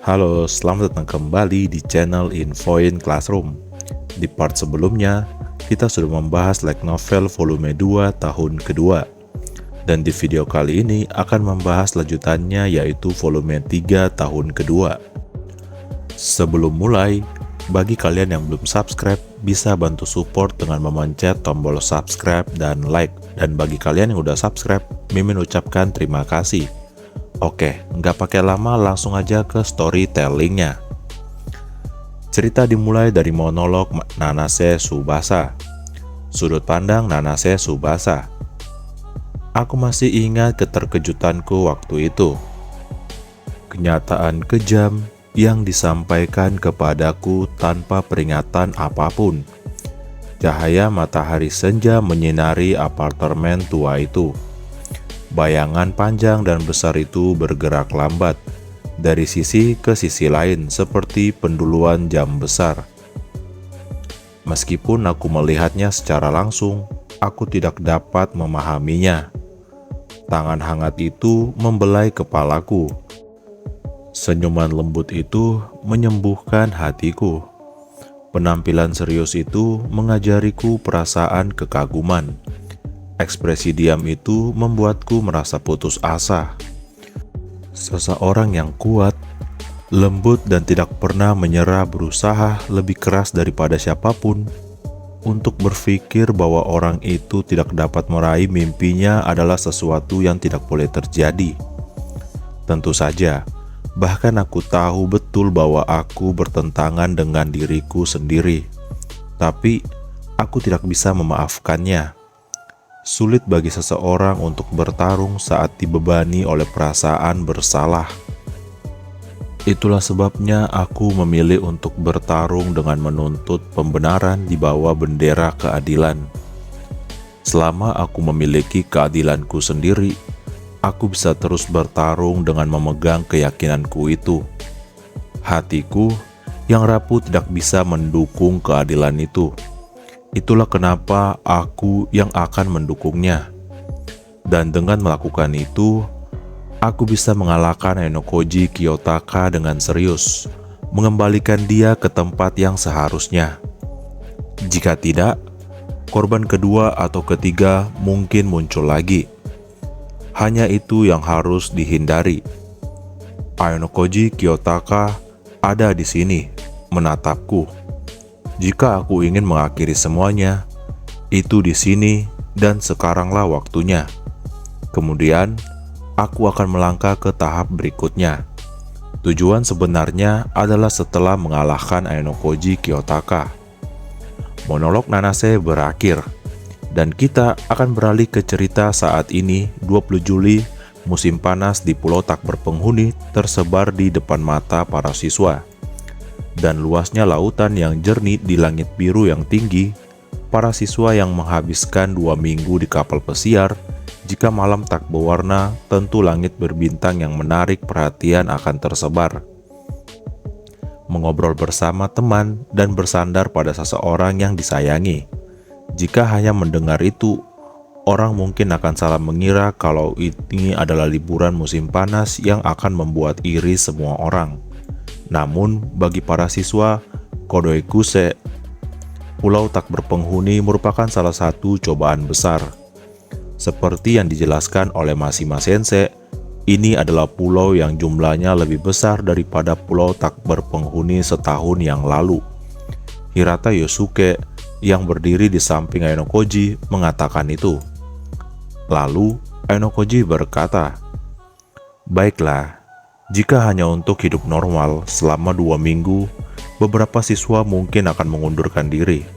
Halo, selamat datang kembali di channel Infoin Classroom. Di part sebelumnya, kita sudah membahas light novel volume 2 tahun kedua. Dan di video kali ini akan membahas lanjutannya yaitu volume 3 tahun kedua. Sebelum mulai, bagi kalian yang belum subscribe, bisa bantu support dengan memencet tombol subscribe dan like. Dan bagi kalian yang udah subscribe, Mimin ucapkan terima kasih. Oke, nggak pakai lama, langsung aja ke storytellingnya. Cerita dimulai dari monolog Nanase Tsubasa. Sudut pandang Nanase Tsubasa. Aku masih ingat keterkejutanku waktu itu. Kenyataan kejam yang disampaikan kepadaku tanpa peringatan apapun. Cahaya matahari senja menyinari apartemen tua itu. Bayangan panjang dan besar itu bergerak lambat dari sisi ke sisi lain seperti penduluan jam besar. Meskipun aku melihatnya secara langsung, aku tidak dapat memahaminya. Tangan hangat itu membelai kepalaku. Senyuman lembut itu menyembuhkan hatiku. Penampilan serius itu mengajariku perasaan kekaguman. Ekspresi diam itu membuatku merasa putus asa. Seseorang yang kuat, lembut dan tidak pernah menyerah berusaha lebih keras daripada siapapun untuk berpikir bahwa orang itu tidak dapat meraih mimpinya adalah sesuatu yang tidak boleh terjadi. Tentu saja, bahkan aku tahu betul bahwa aku bertentangan dengan diriku sendiri. Tapi, aku tidak bisa memaafkannya. Sulit bagi seseorang untuk bertarung saat dibebani oleh perasaan bersalah. Itulah sebabnya aku memilih untuk bertarung dengan menuntut pembenaran di bawah bendera keadilan. Selama aku memiliki keadilanku sendiri, aku bisa terus bertarung dengan memegang keyakinanku itu. Hatiku yang rapuh tidak bisa mendukung keadilan itu. Itulah kenapa aku yang akan mendukungnya. Dan dengan melakukan itu, aku bisa mengalahkan Enokoji Kiyotaka dengan serius, mengembalikan dia ke tempat yang seharusnya. Jika tidak, korban kedua atau ketiga mungkin muncul lagi. Hanya itu yang harus dihindari. Enokoji Kiyotaka ada di sini, menatapku. Jika aku ingin mengakhiri semuanya, itu di sini dan sekaranglah waktunya. Kemudian, aku akan melangkah ke tahap berikutnya. Tujuan sebenarnya adalah setelah mengalahkan Enokoji Kiyotaka. Monolog Nanase berakhir, dan kita akan beralih ke cerita saat ini 20 Juli, musim panas di Pulau Tak Berpenghuni tersebar di depan mata para siswa. Dan luasnya lautan yang jernih di langit biru yang tinggi, para siswa yang menghabiskan 2 minggu di kapal pesiar, jika malam tak berwarna, tentu langit berbintang yang menarik perhatian akan tersebar. Mengobrol bersama teman dan bersandar pada seseorang yang disayangi. Jika hanya mendengar itu, orang mungkin akan salah mengira kalau ini adalah liburan musim panas yang akan membuat iri semua orang. Namun, bagi para siswa Kodoikuse, Pulau Tak Berpenghuni merupakan salah satu cobaan besar. Seperti yang dijelaskan oleh Mashima Sensei, ini adalah pulau yang jumlahnya lebih besar daripada Pulau Tak Berpenghuni setahun yang lalu. Hirata Yosuke, yang berdiri di samping Enokoji, mengatakan itu. Lalu, Enokoji berkata, "Baiklah, jika hanya untuk hidup normal selama 2 minggu, beberapa siswa mungkin akan mengundurkan diri."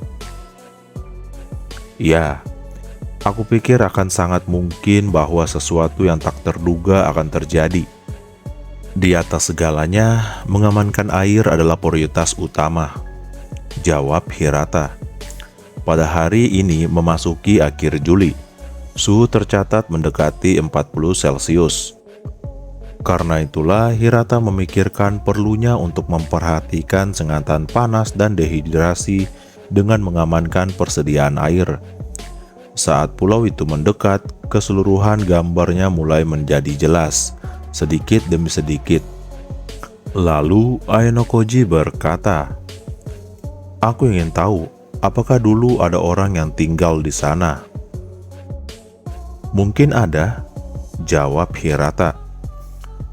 Ya, aku pikir akan sangat mungkin bahwa sesuatu yang tak terduga akan terjadi. Di atas segalanya, mengamankan air adalah prioritas utama, jawab Hirata. Pada hari ini memasuki akhir Juli, suhu tercatat mendekati 40 Celcius. Karena itulah Hirata memikirkan perlunya untuk memperhatikan sengatan panas dan dehidrasi dengan mengamankan persediaan air. Saat pulau itu mendekat, keseluruhan gambarnya mulai menjadi jelas, sedikit demi sedikit. Lalu Aenokoji berkata, "Aku ingin tahu, apakah dulu ada orang yang tinggal di sana?" "Mungkin ada," jawab Hirata.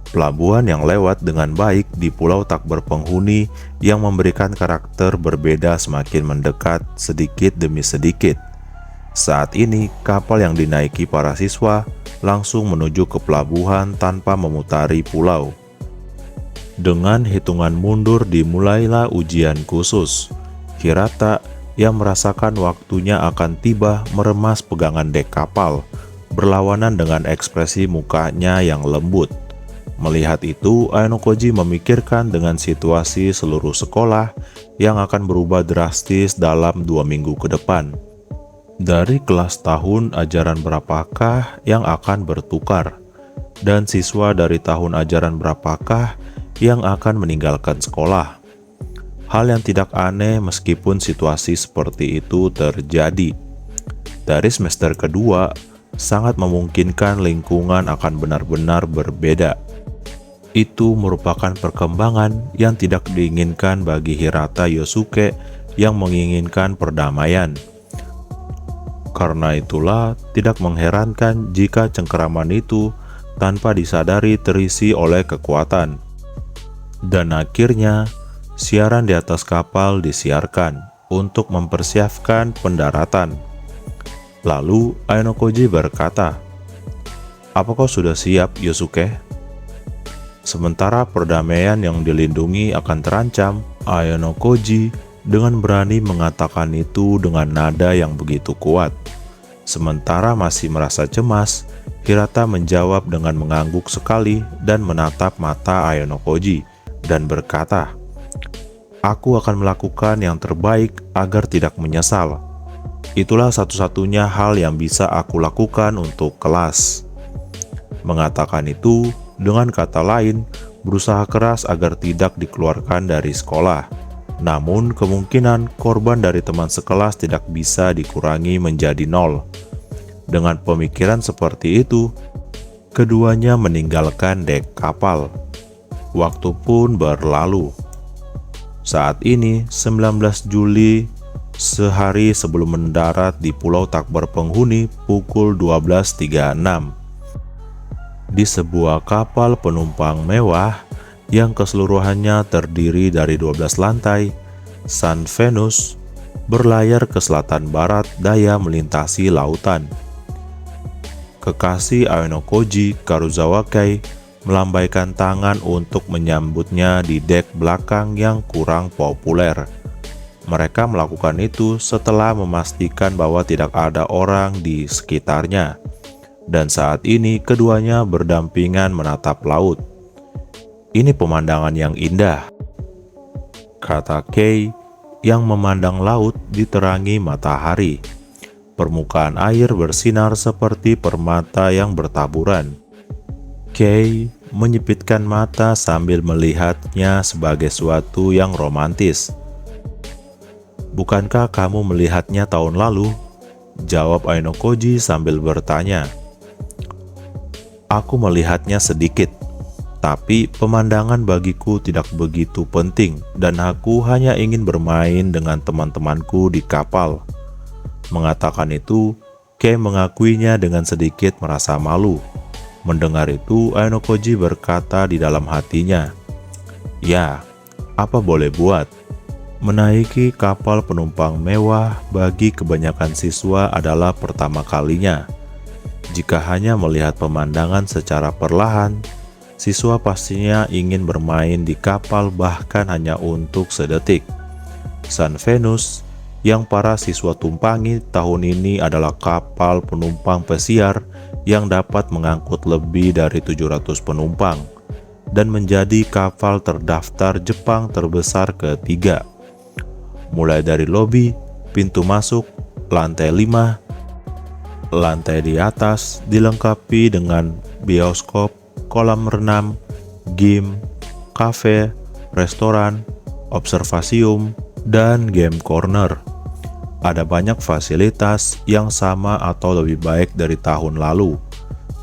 "Pelabuhan yang lewat dengan baik di pulau tak berpenghuni yang memberikan karakter berbeda semakin mendekat sedikit demi sedikit. Saat ini, kapal yang dinaiki para siswa langsung menuju ke pelabuhan tanpa memutari pulau. Dengan hitungan mundur dimulailah ujian khusus. Hirata yang merasakan waktunya akan tiba meremas pegangan dek kapal, berlawanan dengan ekspresi mukanya yang lembut. Melihat itu, Aenokoji memikirkan dengan situasi seluruh sekolah yang akan berubah drastis dalam 2 minggu ke depan. Dari kelas tahun ajaran berapakah yang akan bertukar? Dan siswa dari tahun ajaran berapakah yang akan meninggalkan sekolah? Hal yang tidak aneh meskipun situasi seperti itu terjadi. Dari semester kedua, sangat memungkinkan lingkungan akan benar-benar berbeda. Itu merupakan perkembangan yang tidak diinginkan bagi Hirata Yosuke yang menginginkan perdamaian. Karena itulah tidak mengherankan jika cengkeraman itu tanpa disadari terisi oleh kekuatan. Dan akhirnya, siaran di atas kapal disiarkan untuk mempersiapkan pendaratan. Lalu Aenokoji berkata, "Apa kau sudah siap, Yosuke?" Sementara perdamaian yang dilindungi akan terancam, Aenokoji dengan berani mengatakan itu dengan nada yang begitu kuat. Sementara masih merasa cemas, Hirata menjawab dengan mengangguk sekali dan menatap mata Aenokoji dan berkata, "Aku akan melakukan yang terbaik agar tidak menyesal. Itulah satu-satunya hal yang bisa aku lakukan untuk kelas." Mengatakan itu, dengan kata lain, berusaha keras agar tidak dikeluarkan dari sekolah. Namun kemungkinan korban dari teman sekelas tidak bisa dikurangi menjadi 0. Dengan pemikiran seperti itu, keduanya meninggalkan dek kapal. Waktu pun berlalu. Saat ini 19 Juli, sehari sebelum mendarat di pulau tak berpenghuni pukul 12.36. Di sebuah kapal penumpang mewah yang keseluruhannya terdiri dari 12 lantai, Sun Venus berlayar ke selatan barat daya melintasi lautan. Kekasih Aenokoji, Karuzawa Kei, melambaikan tangan untuk menyambutnya di dek belakang yang kurang populer. Mereka melakukan itu setelah memastikan bahwa tidak ada orang di sekitarnya. Dan saat ini keduanya berdampingan menatap laut. "Ini pemandangan yang indah," kata Kei yang memandang laut diterangi matahari. Permukaan air bersinar seperti permata yang bertaburan. Kei menyipitkan mata sambil melihatnya sebagai sesuatu yang romantis. "Bukankah kamu melihatnya tahun lalu?" jawab Aenokoji sambil bertanya. "Aku melihatnya sedikit, tapi pemandangan bagiku tidak begitu penting dan aku hanya ingin bermain dengan teman-temanku di kapal." Mengatakan itu, Kei mengakuinya dengan sedikit merasa malu. Mendengar itu, Aenokoji berkata di dalam hatinya, "Ya, apa boleh buat? Menaiki kapal penumpang mewah bagi kebanyakan siswa adalah pertama kalinya. Jika hanya melihat pemandangan secara perlahan, siswa pastinya ingin bermain di kapal bahkan hanya untuk sedetik. Sun Venus yang para siswa tumpangi tahun ini adalah kapal penumpang pesiar yang dapat mengangkut lebih dari 700 penumpang dan menjadi kapal terdaftar Jepang terbesar ketiga. Mulai dari lobi, pintu masuk, lantai 5, lantai di atas dilengkapi dengan bioskop, kolam renang, gym, kafe, restoran, observasium, dan game corner. Ada banyak fasilitas yang sama atau lebih baik dari tahun lalu.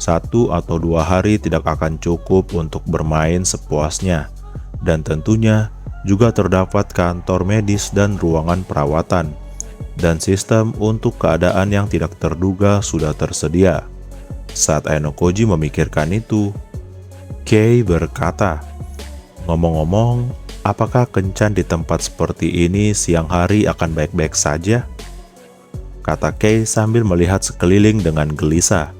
1 atau 2 hari tidak akan cukup untuk bermain sepuasnya. dan tentunya juga terdapat kantor medis dan ruangan perawatan, dan sistem untuk keadaan yang tidak terduga sudah tersedia. Saat Ainokoji memikirkan itu, Kei berkata, "Ngomong-ngomong, apakah kencan di tempat seperti ini siang hari akan baik-baik saja?" Kata Kei sambil melihat sekeliling dengan gelisah.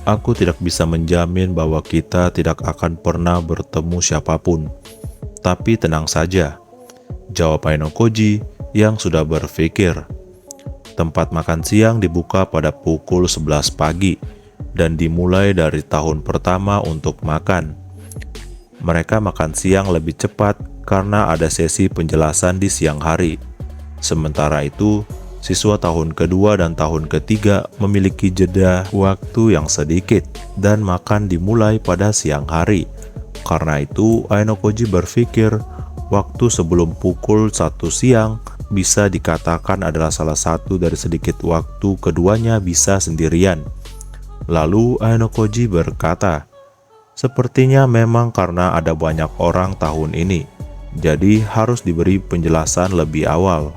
"Aku tidak bisa menjamin bahwa kita tidak akan pernah bertemu siapapun. Tapi tenang saja," jawab Ainokoji yang sudah berpikir. Tempat makan siang dibuka pada pukul 11 pagi dan dimulai dari tahun pertama untuk makan. Mereka makan siang lebih cepat karena ada sesi penjelasan di siang hari. Sementara itu, siswa tahun kedua dan tahun ketiga memiliki jeda waktu yang sedikit dan makan dimulai pada siang hari. Karena itu, Ainokoji berpikir waktu sebelum pukul 1 siang bisa dikatakan adalah salah satu dari sedikit waktu keduanya bisa sendirian. Lalu Ainokoji berkata, "Sepertinya memang karena ada banyak orang tahun ini, jadi harus diberi penjelasan lebih awal."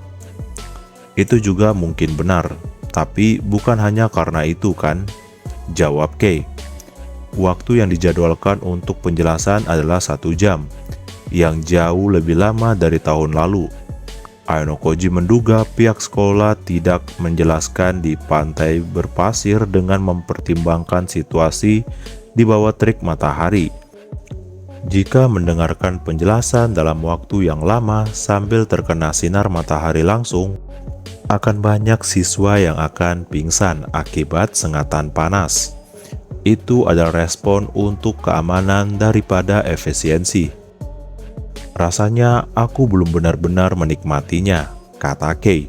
"Itu juga mungkin benar, tapi bukan hanya karena itu kan?" jawab Kei. "Waktu yang dijadwalkan untuk penjelasan adalah 1 jam, yang jauh lebih lama dari tahun lalu." Ainokoji menduga pihak sekolah tidak menjelaskan di pantai berpasir dengan mempertimbangkan situasi di bawah terik matahari. Jika mendengarkan penjelasan dalam waktu yang lama sambil terkena sinar matahari langsung, akan banyak siswa yang akan pingsan akibat sengatan panas. Itu adalah respon untuk keamanan daripada efisiensi. "Rasanya aku belum benar-benar menikmatinya," kata Kei.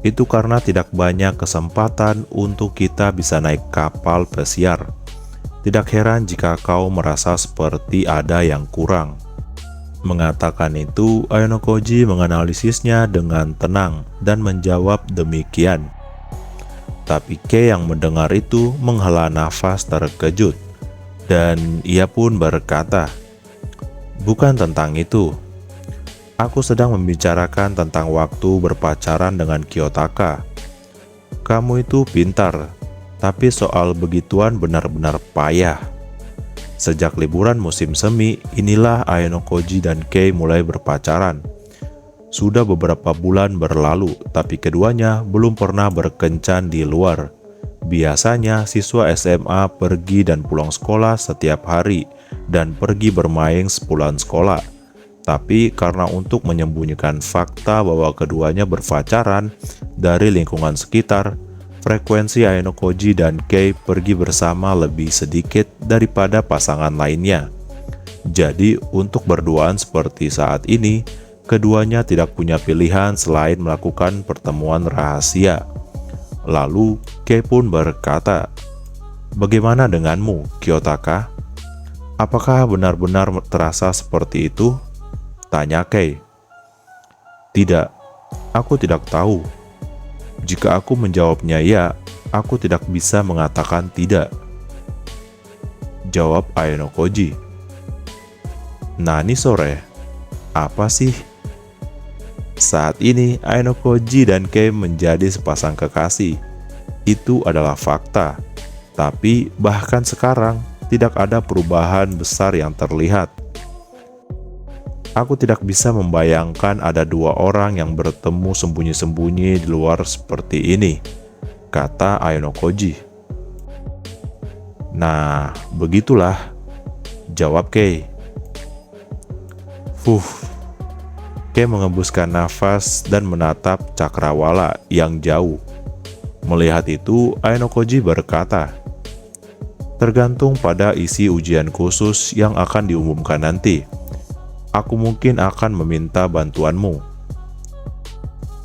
"Itu karena tidak banyak kesempatan untuk kita bisa naik kapal pesiar. Tidak heran jika kau merasa seperti ada yang kurang." Mengatakan itu, Ainokoji menganalisisnya dengan tenang dan menjawab demikian. Tapi Kei yang mendengar itu menghela nafas terkejut, dan ia pun berkata, "Bukan tentang itu. Aku sedang membicarakan tentang waktu berpacaran dengan Kiyotaka. Kamu itu pintar, tapi soal begituan benar-benar payah." Sejak liburan musim semi, inilah Ainokoji dan Kei mulai berpacaran. Sudah beberapa bulan berlalu, tapi keduanya belum pernah berkencan di luar. Biasanya siswa SMA pergi dan pulang sekolah setiap hari dan pergi bermain sepulang sekolah. Tapi karena untuk menyembunyikan fakta bahwa keduanya berpacaran dari lingkungan sekitar, frekuensi Ainokoji dan Kei pergi bersama lebih sedikit daripada pasangan lainnya. Jadi untuk berduaan seperti saat ini, keduanya tidak punya pilihan selain melakukan pertemuan rahasia. Lalu Kei pun berkata, "Bagaimana denganmu, Kiyotaka? Apakah benar-benar terasa seperti itu?" tanya Kei. "Tidak, aku tidak tahu. Jika aku menjawabnya ya, aku tidak bisa mengatakan tidak," jawab Ainokoji. "Nani sore? Apa sih?" Saat ini, Ainokoji dan Kei menjadi sepasang kekasih. Itu adalah fakta. Tapi bahkan sekarang, tidak ada perubahan besar yang terlihat. "Aku tidak bisa membayangkan ada 2 orang yang bertemu sembunyi-sembunyi di luar seperti ini," kata Ainokoji. "Nah, begitulah," jawab Kei. Kei mengembuskan nafas dan menatap cakrawala yang jauh. Melihat itu, Ainokoji berkata, "Tergantung pada isi ujian khusus yang akan diumumkan nanti. Aku mungkin akan meminta bantuanmu."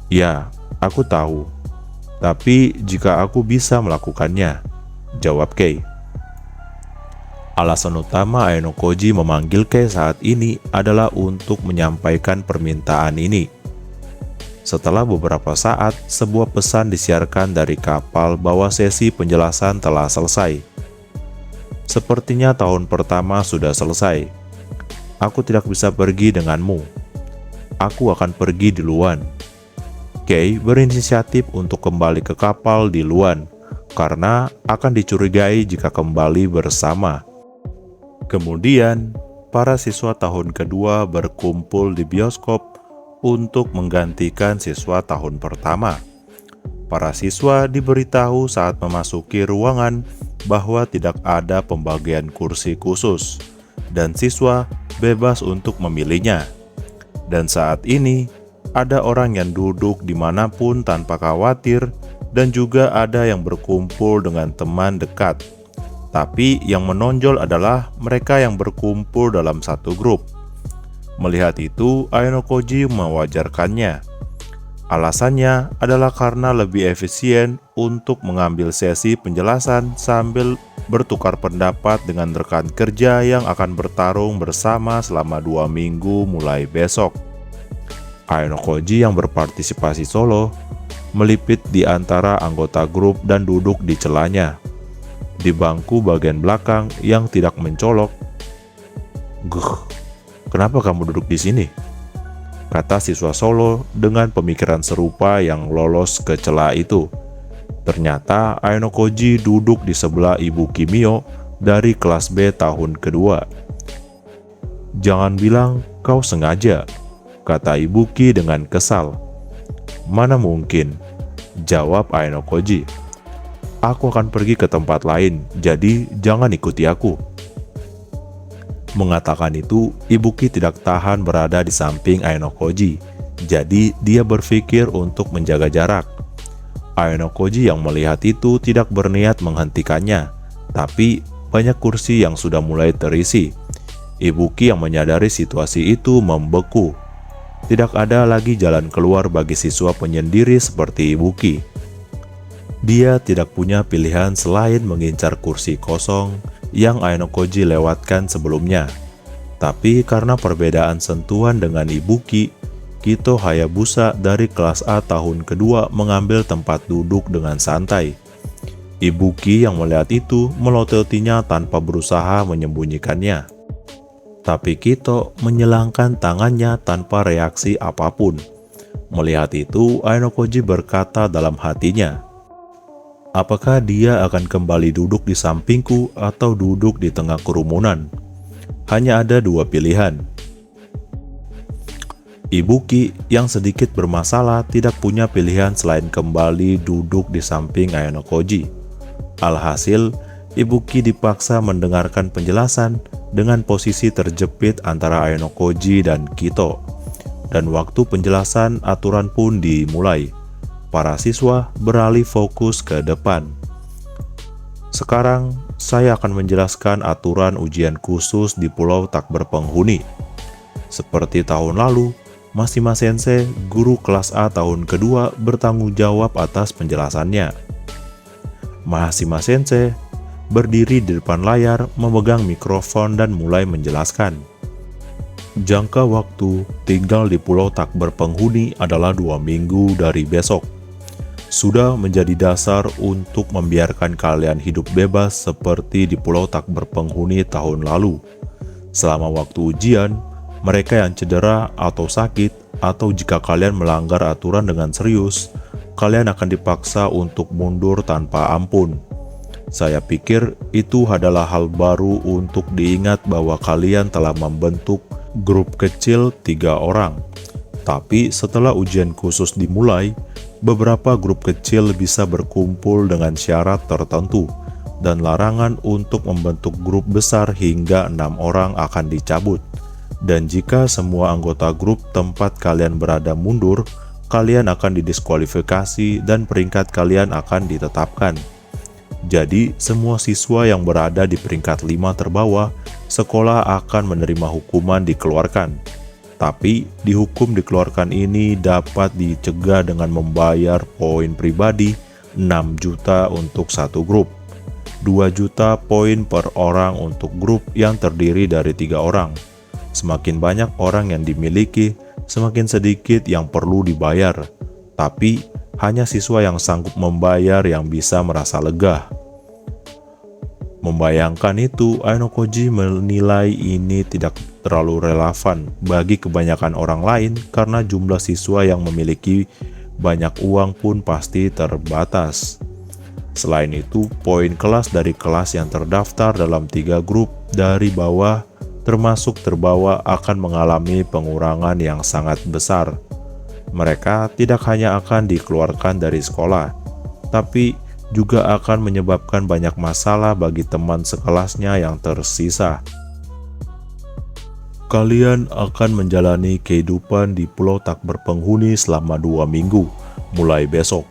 "Ya, aku tahu. Tapi jika aku bisa melakukannya," jawab Kei. Alasan utama Ainokoji memanggil Kei saat ini adalah untuk menyampaikan permintaan ini. Setelah beberapa saat, sebuah pesan disiarkan dari kapal bahwa sesi penjelasan telah selesai. Sepertinya tahun pertama sudah selesai. Aku tidak bisa pergi denganmu. Aku akan pergi di Luan. Kay berinisiatif untuk kembali ke kapal di Luan karena akan dicurigai jika kembali bersama. Kemudian, para siswa tahun kedua berkumpul di bioskop untuk menggantikan siswa tahun pertama. Para siswa diberitahu saat memasuki ruangan bahwa tidak ada pembagian kursi khusus, dan siswa bebas untuk memilihnya. Dan saat ini, ada orang yang duduk dimanapun tanpa khawatir, dan juga ada yang berkumpul dengan teman dekat. Tapi yang menonjol adalah mereka yang berkumpul dalam satu grup. Melihat itu, Ainokoji mewajarkannya. Alasannya adalah karena lebih efisien untuk mengambil sesi penjelasan sambil bertukar pendapat dengan rekan kerja yang akan bertarung bersama selama 2 minggu mulai besok. Ainokoji yang berpartisipasi solo melipit di antara anggota grup dan duduk di celahnya, di bangku bagian belakang yang tidak mencolok. Kenapa kamu duduk di sini?" kata siswa solo dengan pemikiran serupa yang lolos ke celah itu. Ternyata Ainokoji duduk di sebelah Ibu Kimio dari kelas B tahun kedua. "Jangan bilang kau sengaja," kata Ibu Ki dengan kesal. "Mana mungkin," jawab Ainokoji. "Aku akan pergi ke tempat lain, jadi jangan ikuti aku." Mengatakan itu, Ibu Ki tidak tahan berada di samping Ainokoji, jadi dia berpikir untuk menjaga jarak. Ainokoji yang melihat itu tidak berniat menghentikannya, tapi banyak kursi yang sudah mulai terisi. Ibu Ki yang menyadari situasi itu membeku. Tidak ada lagi jalan keluar bagi siswa penyendiri seperti Ibu Ki. Dia tidak punya pilihan selain mengincar kursi kosong yang Ainokoji lewatkan sebelumnya. Tapi karena perbedaan sentuhan dengan Ibu Ki, Kito Hayabusa dari kelas A tahun kedua mengambil tempat duduk dengan santai. Ibu Ki yang melihat itu melototinya tanpa berusaha menyembunyikannya. Tapi Kito menyilangkan tangannya tanpa reaksi apapun. Melihat itu, Ainokoji berkata dalam hatinya, "Apakah dia akan kembali duduk di sampingku atau duduk di tengah kerumunan? Hanya ada 2 pilihan." Ibu Ki yang sedikit bermasalah tidak punya pilihan selain kembali duduk di samping Ainokoji. Alhasil, Ibu Ki dipaksa mendengarkan penjelasan dengan posisi terjepit antara Ainokoji dan Kito. Dan waktu penjelasan aturan pun dimulai. Para siswa beralih fokus ke depan. "Sekarang, saya akan menjelaskan aturan ujian khusus di Pulau Tak Berpenghuni. Seperti tahun lalu, Mashima Sensei, guru kelas A tahun kedua, bertanggung jawab atas penjelasannya." Mashima Sensei berdiri di depan layar, memegang mikrofon dan mulai menjelaskan. "Jangka waktu tinggal di Pulau Tak Berpenghuni adalah 2 minggu dari besok. Sudah menjadi dasar untuk membiarkan kalian hidup bebas seperti di Pulau Tak Berpenghuni tahun lalu. Selama waktu ujian, mereka yang cedera atau sakit, atau jika kalian melanggar aturan dengan serius, kalian akan dipaksa untuk mundur tanpa ampun. Saya pikir itu adalah hal baru untuk diingat bahwa kalian telah membentuk grup kecil 3 orang. Tapi setelah ujian khusus dimulai, beberapa grup kecil bisa berkumpul dengan syarat tertentu, dan larangan untuk membentuk grup besar hingga 6 orang akan dicabut. Dan jika semua anggota grup tempat kalian berada mundur, kalian akan didiskualifikasi dan peringkat kalian akan ditetapkan. Jadi, semua siswa yang berada di peringkat 5 terbawah, sekolah akan menerima hukuman dikeluarkan. Tapi, dihukum dikeluarkan ini dapat dicegah dengan membayar poin pribadi 6 juta untuk satu grup, 2 juta poin per orang untuk grup yang terdiri dari 3 orang. Semakin banyak orang yang dimiliki, semakin sedikit yang perlu dibayar. Tapi, hanya siswa yang sanggup membayar yang bisa merasa lega. Membayangkan itu, Aino Koji menilai ini tidak terlalu relevan bagi kebanyakan orang lain karena jumlah siswa yang memiliki banyak uang pun pasti terbatas. Selain itu, poin kelas dari kelas yang terdaftar dalam 3 grup dari bawah termasuk terbawa akan mengalami pengurangan yang sangat besar. Mereka tidak hanya akan dikeluarkan dari sekolah, tapi juga akan menyebabkan banyak masalah bagi teman sekelasnya yang tersisa. Kalian akan menjalani kehidupan di pulau tak berpenghuni selama 2 minggu, mulai besok.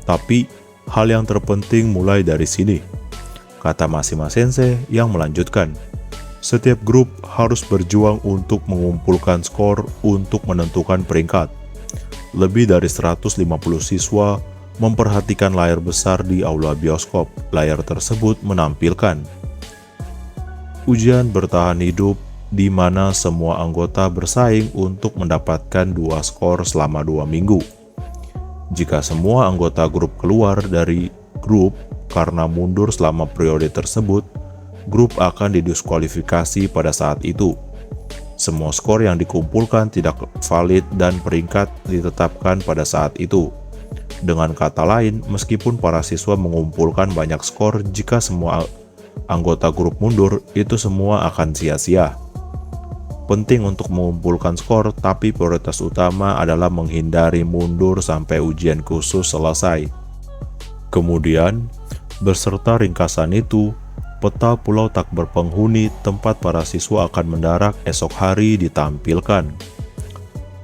Tapi, hal yang terpenting mulai dari sini, kata Mashima Sensei yang melanjutkan. Setiap grup harus berjuang untuk mengumpulkan skor untuk menentukan peringkat. Lebih dari 150 siswa memperhatikan layar besar di aula bioskop. Layar tersebut menampilkan ujian bertahan hidup di mana semua anggota bersaing untuk mendapatkan 2 skor selama 2 minggu. Jika semua anggota grup keluar dari grup karena mundur selama periode tersebut, grup akan didiskualifikasi pada saat itu. Semua skor yang dikumpulkan tidak valid dan peringkat ditetapkan pada saat itu. Dengan kata lain, meskipun para siswa mengumpulkan banyak skor, jika semua anggota grup mundur, itu semua akan sia-sia. Penting untuk mengumpulkan skor, tapi prioritas utama adalah menghindari mundur sampai ujian khusus selesai. Kemudian, beserta ringkasan itu, peta pulau tak berpenghuni tempat para siswa akan mendarat esok hari ditampilkan.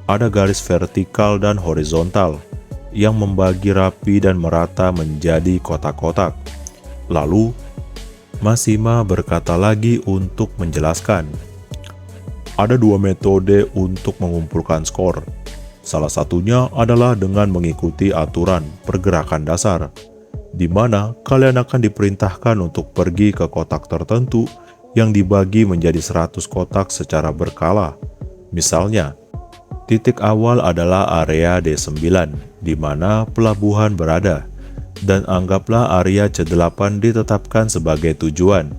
Ada garis vertikal dan horizontal yang membagi rapi dan merata menjadi kotak-kotak. Lalu, Mashima berkata lagi untuk menjelaskan. Ada 2 metode untuk mengumpulkan skor. Salah satunya adalah dengan mengikuti aturan pergerakan dasar, di mana kalian akan diperintahkan untuk pergi ke kotak tertentu yang dibagi menjadi 100 kotak secara berkala. Misalnya, titik awal adalah area D9, di mana pelabuhan berada, dan anggaplah area C8 ditetapkan sebagai tujuan.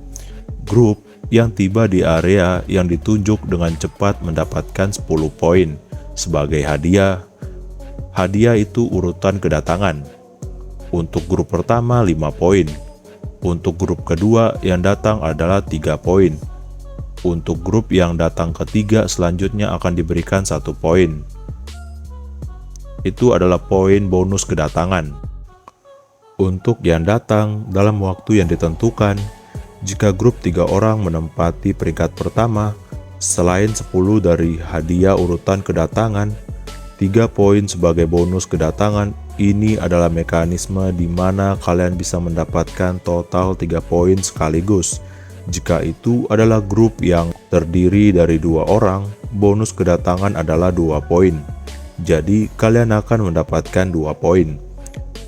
Grup yang tiba di area yang ditunjuk dengan cepat mendapatkan 10 poin sebagai hadiah. Hadiah itu urutan kedatangan. Untuk grup pertama 5 poin. Untuk grup kedua yang datang adalah 3 poin. Untuk grup yang datang ketiga selanjutnya akan diberikan 1 poin. Itu adalah poin bonus kedatangan. Untuk yang datang dalam waktu yang ditentukan, jika grup 3 orang menempati peringkat pertama, selain 10 dari hadiah urutan kedatangan, 3 poin sebagai bonus kedatangan. Ini adalah mekanisme di mana kalian bisa mendapatkan total 3 poin sekaligus. Jika itu adalah grup yang terdiri dari 2 orang, bonus kedatangan adalah 2 poin. Jadi, kalian akan mendapatkan 2 poin.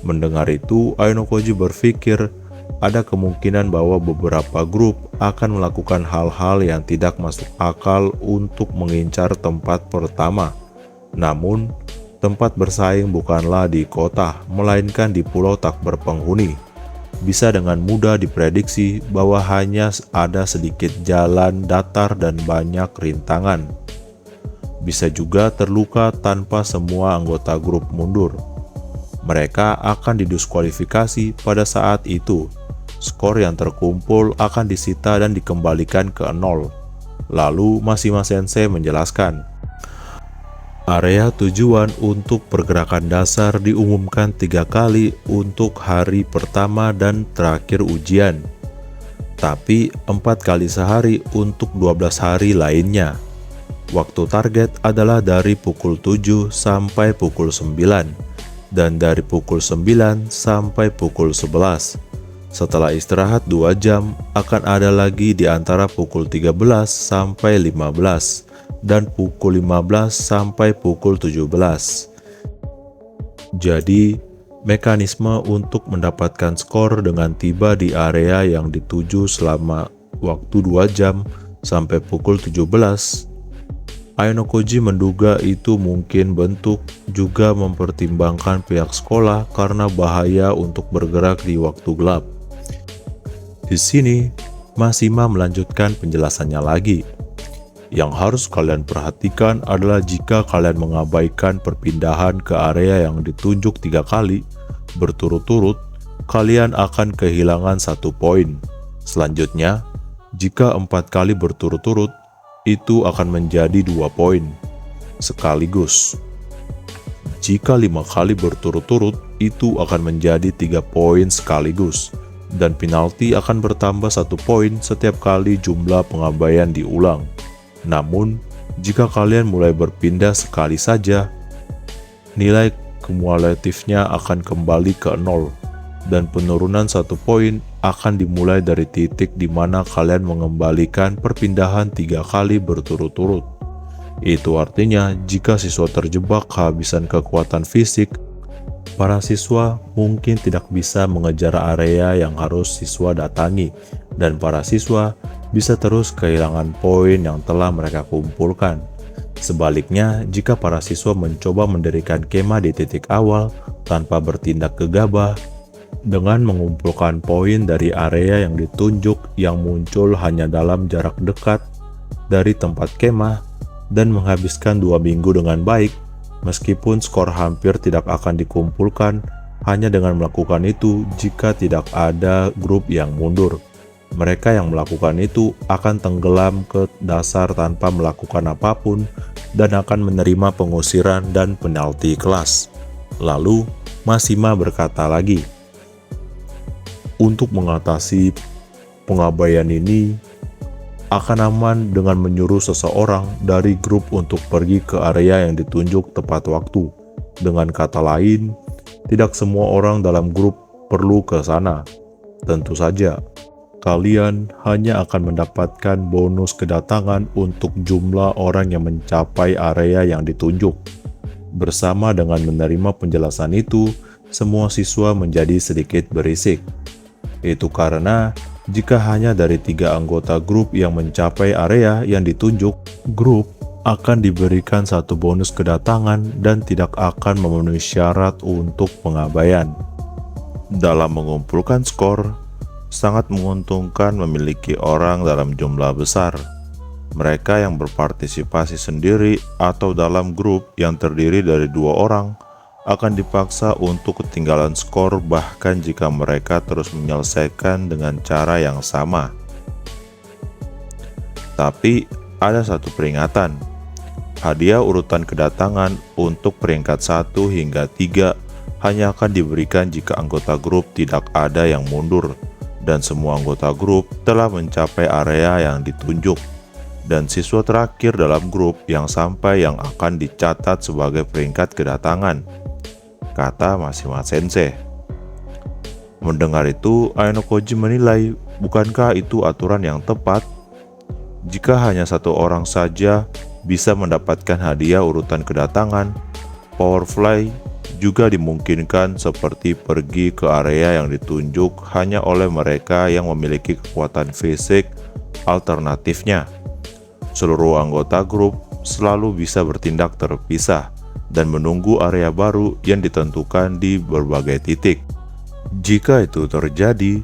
Mendengar itu, Aino Koji berpikir ada kemungkinan bahwa beberapa grup akan melakukan hal-hal yang tidak masuk akal untuk mengincar tempat pertama. Namun, tempat bersaing bukanlah di kota, melainkan di pulau tak berpenghuni. Bisa dengan mudah diprediksi bahwa hanya ada sedikit jalan datar dan banyak rintangan. Bisa juga terluka tanpa semua anggota grup mundur. Mereka akan didiskualifikasi pada saat itu. Skor yang terkumpul akan disita dan dikembalikan ke 0. Lalu Mashima Sensei menjelaskan. Area tujuan untuk pergerakan dasar diumumkan 3 kali untuk hari pertama dan terakhir ujian. Tapi 4 kali sehari untuk 12 hari lainnya. Waktu target adalah dari pukul 7 sampai pukul 9 dan dari pukul 9 sampai pukul 11. Setelah istirahat 2 jam, akan ada lagi di antara pukul 13 sampai 15 dan pukul 15 sampai pukul 17. Jadi, mekanisme untuk mendapatkan skor dengan tiba di area yang dituju selama waktu 2 jam sampai pukul 17. Aino Koji menduga itu mungkin bentuk juga mempertimbangkan pihak sekolah karena bahaya untuk bergerak di waktu gelap. Di sini, Masima melanjutkan penjelasannya lagi. Yang harus kalian perhatikan adalah jika kalian mengabaikan perpindahan ke area yang ditunjuk 3 kali berturut-turut, kalian akan kehilangan 1 poin. Selanjutnya, jika 4 kali berturut-turut, itu akan menjadi 2 poin sekaligus. Jika 5 kali berturut-turut, itu akan menjadi 3 poin sekaligus. Dan penalti akan bertambah 1 poin setiap kali jumlah pengabaian diulang. Namun, jika kalian mulai berpindah sekali saja, nilai kumulatifnya akan kembali ke 0, dan penurunan 1 poin akan dimulai dari titik di mana kalian mengembalikan perpindahan 3 kali berturut-turut. Itu artinya, jika siswa terjebak kehabisan kekuatan fisik, para siswa mungkin tidak bisa mengejar area yang harus siswa datangi, dan para siswa bisa terus kehilangan poin yang telah mereka kumpulkan. Sebaliknya, jika para siswa mencoba mendirikan kemah di titik awal tanpa bertindak gegabah, dengan mengumpulkan poin dari area yang ditunjuk yang muncul hanya dalam jarak dekat dari tempat kemah, dan menghabiskan 2 minggu dengan baik, meskipun skor hampir tidak akan dikumpulkan hanya dengan melakukan itu jika tidak ada grup yang mundur. Mereka yang melakukan itu akan tenggelam ke dasar tanpa melakukan apapun dan akan menerima pengusiran dan penalti kelas. Lalu, Masima berkata lagi, untuk mengatasi pengabaian ini, akan aman dengan menyuruh seseorang dari grup untuk pergi ke area yang ditunjuk tepat waktu. Dengan kata lain, tidak semua orang dalam grup perlu ke sana. Tentu saja, kalian hanya akan mendapatkan bonus kedatangan untuk jumlah orang yang mencapai area yang ditunjuk. Bersama dengan menerima penjelasan itu, semua siswa menjadi sedikit berisik. Itu karena jika hanya dari 3 anggota grup yang mencapai area yang ditunjuk, grup akan diberikan 1 bonus kedatangan dan tidak akan memenuhi syarat untuk pengabaian. Dalam mengumpulkan skor, sangat menguntungkan memiliki orang dalam jumlah besar. Mereka yang berpartisipasi sendiri atau dalam grup yang terdiri dari 2 orang akan dipaksa untuk ketinggalan skor bahkan jika mereka terus menyelesaikan dengan cara yang sama. Tapi ada satu peringatan. Hadiah urutan kedatangan untuk peringkat 1 hingga 3 hanya akan diberikan jika anggota grup tidak ada yang mundur dan semua anggota grup telah mencapai area yang ditunjuk, dan siswa terakhir dalam grup yang sampai yang akan dicatat sebagai peringkat kedatangan, kata Masima Sensei. Mendengar itu, Ainokoji menilai, bukankah itu aturan yang tepat? Jika hanya 1 orang saja bisa mendapatkan hadiah urutan kedatangan, Powerfly juga dimungkinkan seperti pergi ke area yang ditunjuk hanya oleh mereka yang memiliki kekuatan fisik alternatifnya. Seluruh anggota grup selalu bisa bertindak terpisah dan menunggu area baru yang ditentukan di berbagai titik. Jika itu terjadi,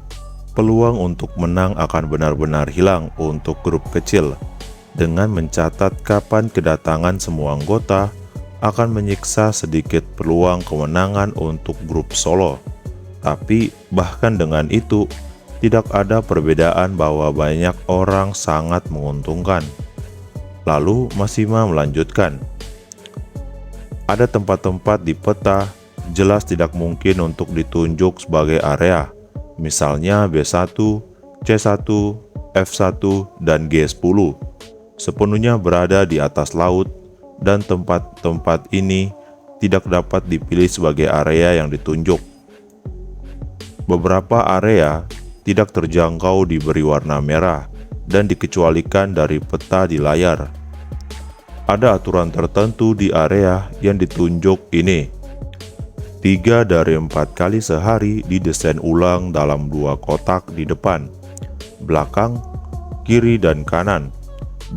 peluang untuk menang akan benar-benar hilang untuk grup kecil. Dengan mencatat kapan kedatangan semua anggota, akan menyiksa sedikit peluang kemenangan untuk grup solo. Tapi bahkan dengan itu, tidak ada perbedaan bahwa banyak orang sangat menguntungkan. Lalu Masima melanjutkan, ada tempat-tempat di peta jelas tidak mungkin untuk ditunjuk sebagai area, misalnya B1, C1, F1, dan G10. Sepenuhnya berada di atas laut, dan tempat-tempat ini tidak dapat dipilih sebagai area yang ditunjuk. Beberapa area tidak terjangkau diberi warna merah dan dikecualikan dari peta di layar. Ada aturan tertentu di area yang ditunjuk ini. 3 dari 4 kali sehari didesain ulang dalam 2 kotak di depan, belakang, kiri, dan kanan,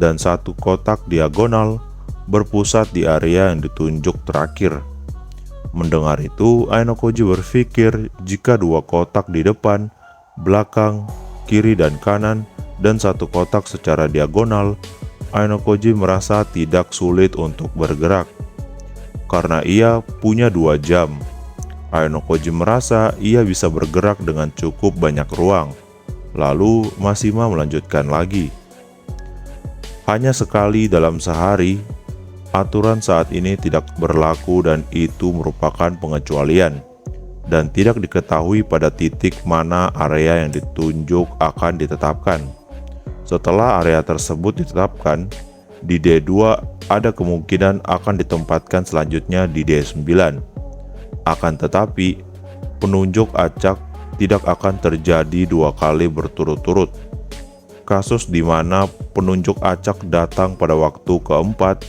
dan 1 kotak diagonal berpusat di area yang ditunjuk terakhir. Mendengar itu, Ainokoji berpikir jika 2 kotak di depan, belakang, kiri dan kanan, dan satu kotak secara diagonal, Ainokoji merasa tidak sulit untuk bergerak. Karena ia punya 2 jam, Ainokoji merasa ia bisa bergerak dengan cukup banyak ruang. Lalu Mashima melanjutkan lagi. Hanya sekali dalam sehari, aturan saat ini tidak berlaku dan itu merupakan pengecualian, dan tidak diketahui pada titik mana area yang ditunjuk akan ditetapkan. Setelah area tersebut ditetapkan, di D2 ada kemungkinan akan ditempatkan selanjutnya di D9. Akan tetapi, penunjuk acak tidak akan terjadi 2 kali berturut-turut. Kasus di mana penunjuk acak datang pada waktu keempat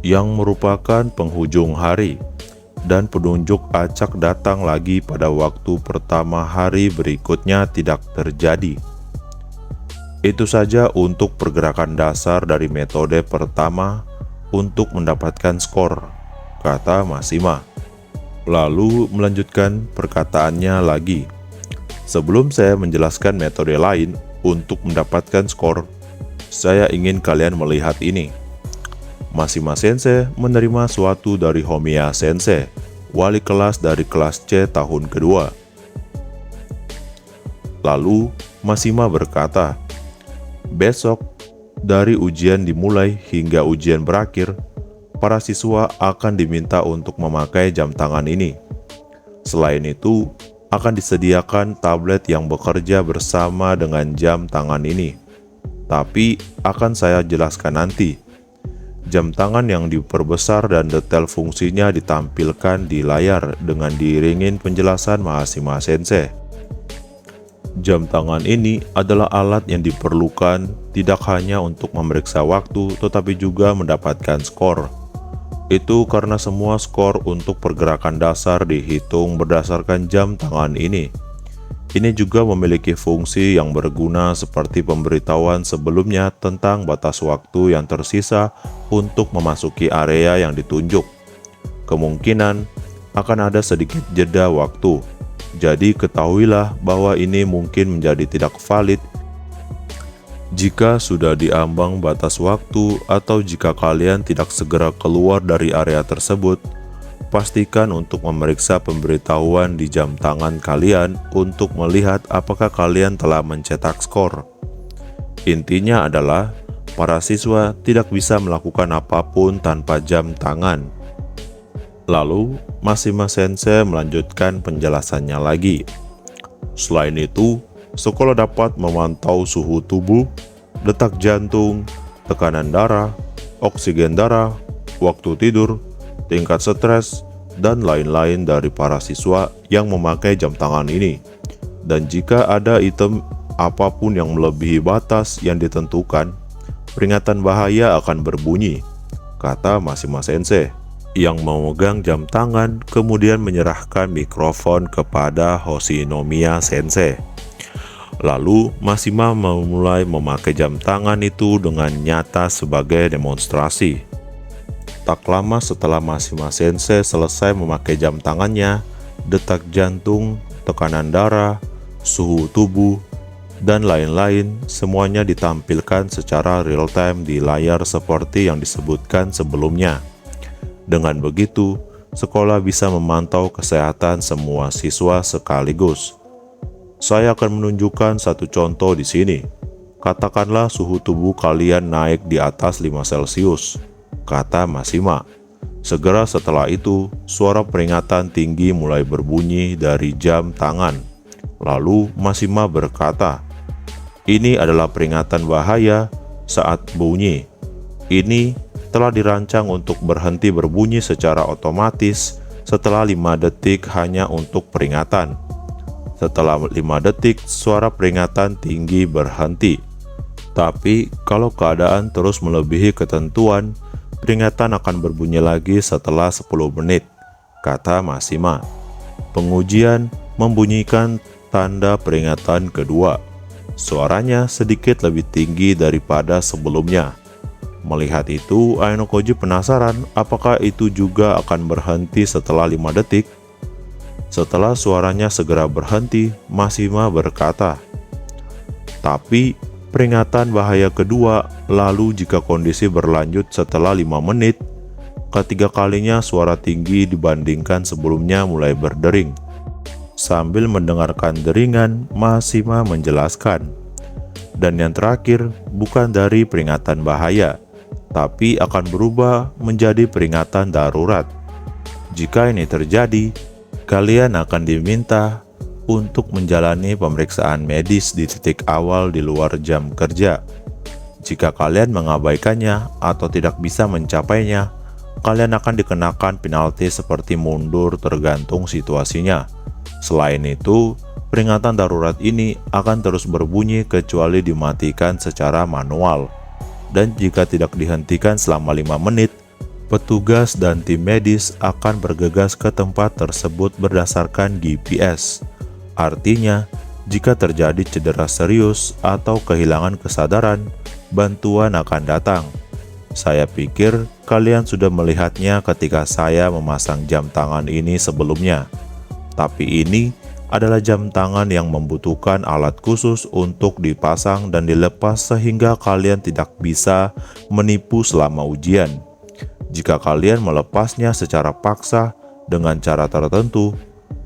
yang merupakan penghujung hari, dan penunjuk acak datang lagi pada waktu pertama hari berikutnya tidak terjadi. Itu saja untuk pergerakan dasar dari metode pertama untuk mendapatkan skor, kata Mashima. Lalu melanjutkan perkataannya lagi. Sebelum saya menjelaskan metode lain untuk mendapatkan skor, saya ingin kalian melihat ini. Mashima Sensei menerima suatu dari Homiya Sensei, wali kelas dari kelas C tahun kedua. Lalu Mashima berkata, besok, dari ujian dimulai hingga ujian berakhir, para siswa akan diminta untuk memakai jam tangan ini. Selain itu, akan disediakan tablet yang bekerja bersama dengan jam tangan ini. Tapi akan saya jelaskan nanti. Jam tangan yang diperbesar dan detail fungsinya ditampilkan di layar dengan diiringin penjelasan Mashima Sensei. Jam tangan ini adalah alat yang diperlukan tidak hanya untuk memeriksa waktu, tetapi juga mendapatkan skor. Itu karena semua skor untuk pergerakan dasar dihitung berdasarkan jam tangan ini. Ini juga memiliki fungsi yang berguna seperti pemberitahuan sebelumnya tentang batas waktu yang tersisa untuk memasuki area yang ditunjuk. Kemungkinan akan ada sedikit jeda waktu. Jadi ketahuilah bahwa ini mungkin menjadi tidak valid jika sudah diambang batas waktu atau jika kalian tidak segera keluar dari area tersebut. Pastikan untuk memeriksa pemberitahuan di jam tangan kalian untuk melihat apakah kalian telah mencetak skor. Intinya adalah para siswa tidak bisa melakukan apapun tanpa jam tangan. Lalu, Mashima Sensei melanjutkan penjelasannya lagi. Selain itu, sekolah dapat memantau suhu tubuh, detak jantung, tekanan darah, oksigen darah, waktu tidur, tingkat stres, dan lain-lain dari para siswa yang memakai jam tangan ini. Dan jika ada item apapun yang melebihi batas yang ditentukan, peringatan bahaya akan berbunyi, kata Mashima Sensei, yang memegang jam tangan kemudian menyerahkan mikrofon kepada Hoshinomiya Sensei. Lalu Mashima memulai memakai jam tangan itu dengan nyata sebagai demonstrasi. Tak lama setelah Mashima Sensei selesai memakai jam tangannya, detak jantung, tekanan darah, suhu tubuh, dan lain-lain semuanya ditampilkan secara real time di layar seperti yang disebutkan sebelumnya. Dengan begitu, sekolah bisa memantau kesehatan semua siswa sekaligus. Saya akan menunjukkan satu contoh di sini. Katakanlah suhu tubuh kalian naik di atas 5 Celcius, kata Mashima. Segera setelah itu, suara peringatan tinggi mulai berbunyi dari jam tangan. Lalu Mashima berkata, ini adalah peringatan bahaya saat bunyi. Ini telah dirancang untuk berhenti berbunyi secara otomatis setelah 5 detik hanya untuk peringatan. Setelah 5 detik, suara peringatan tinggi berhenti. Tapi kalau keadaan terus melebihi ketentuan, peringatan akan berbunyi lagi setelah 10 menit, kata Mashima. Pengujian membunyikan tanda peringatan kedua. Suaranya sedikit lebih tinggi daripada sebelumnya. Melihat itu, Ainokoji penasaran apakah itu juga akan berhenti setelah 5 detik. Setelah suaranya segera berhenti, Mashima berkata, Tapi peringatan bahaya kedua, lalu jika kondisi berlanjut setelah 5 menit, ketiga kalinya suara tinggi dibandingkan sebelumnya mulai berdering. Sambil mendengarkan deringan, Masima menjelaskan. Dan yang terakhir, bukan dari peringatan bahaya, tapi akan berubah menjadi peringatan darurat. Jika ini terjadi, kalian akan diminta untuk menjalani pemeriksaan medis di titik awal di luar jam kerja. Jika kalian mengabaikannya atau tidak bisa mencapainya, kalian akan dikenakan penalti seperti mundur tergantung situasinya. Selain itu, peringatan darurat ini akan terus berbunyi kecuali dimatikan secara manual. Dan jika tidak dihentikan selama 5 menit, petugas dan tim medis akan bergegas ke tempat tersebut berdasarkan GPS. Artinya, jika terjadi cedera serius atau kehilangan kesadaran, bantuan akan datang. Saya pikir kalian sudah melihatnya ketika saya memasang jam tangan ini sebelumnya. Tapi ini adalah jam tangan yang membutuhkan alat khusus untuk dipasang dan dilepas sehingga kalian tidak bisa menipu selama ujian. Jika kalian melepasnya secara paksa dengan cara tertentu,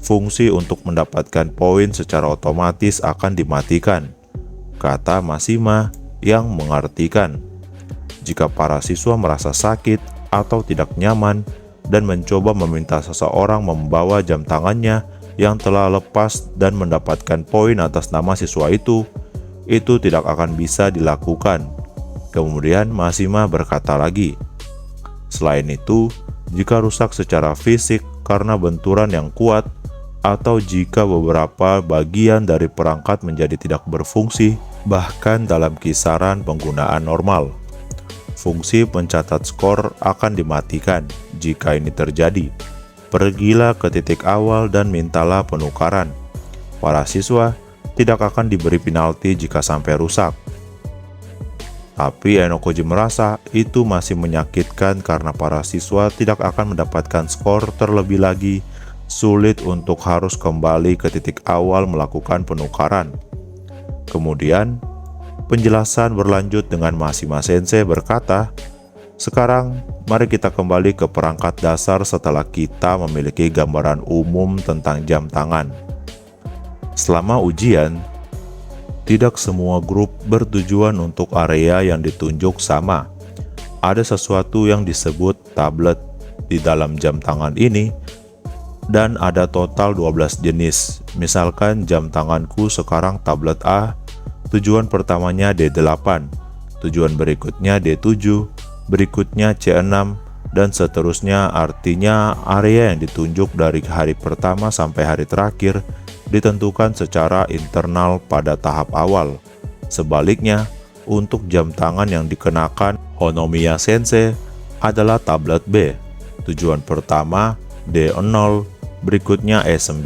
fungsi untuk mendapatkan poin secara otomatis akan dimatikan, kata Masima yang mengartikan. Jika para siswa merasa sakit atau tidak nyaman dan mencoba meminta seseorang membawa jam tangannya yang telah lepas dan mendapatkan poin atas nama siswa itu tidak akan bisa dilakukan. Kemudian Masima berkata lagi, selain itu, jika rusak secara fisik karena benturan yang kuat, atau jika beberapa bagian dari perangkat menjadi tidak berfungsi, bahkan dalam kisaran penggunaan normal, fungsi pencatat skor akan dimatikan. Jika ini terjadi, pergilah ke titik awal dan mintalah penukaran. Para siswa tidak akan diberi penalti jika sampai rusak. Tapi Enokoji merasa itu masih menyakitkan karena para siswa tidak akan mendapatkan skor, terlebih lagi sulit untuk harus kembali ke titik awal melakukan penukaran. Kemudian, penjelasan berlanjut dengan Masima Sensei berkata, sekarang mari kita kembali ke perangkat dasar setelah kita memiliki gambaran umum tentang jam tangan. Selama ujian, tidak semua grup bertujuan untuk area yang ditunjuk sama. Ada sesuatu yang disebut tablet di dalam jam tangan ini, dan ada total 12 jenis. Misalkan jam tanganku sekarang tablet A, tujuan pertamanya D8, tujuan berikutnya D7, berikutnya C6, dan seterusnya. Artinya area yang ditunjuk dari hari pertama sampai hari terakhir ditentukan secara internal pada tahap awal. Sebaliknya, untuk jam tangan yang dikenakan Honomiya Sensei adalah tablet B. Tujuan pertama D0, berikutnya E9,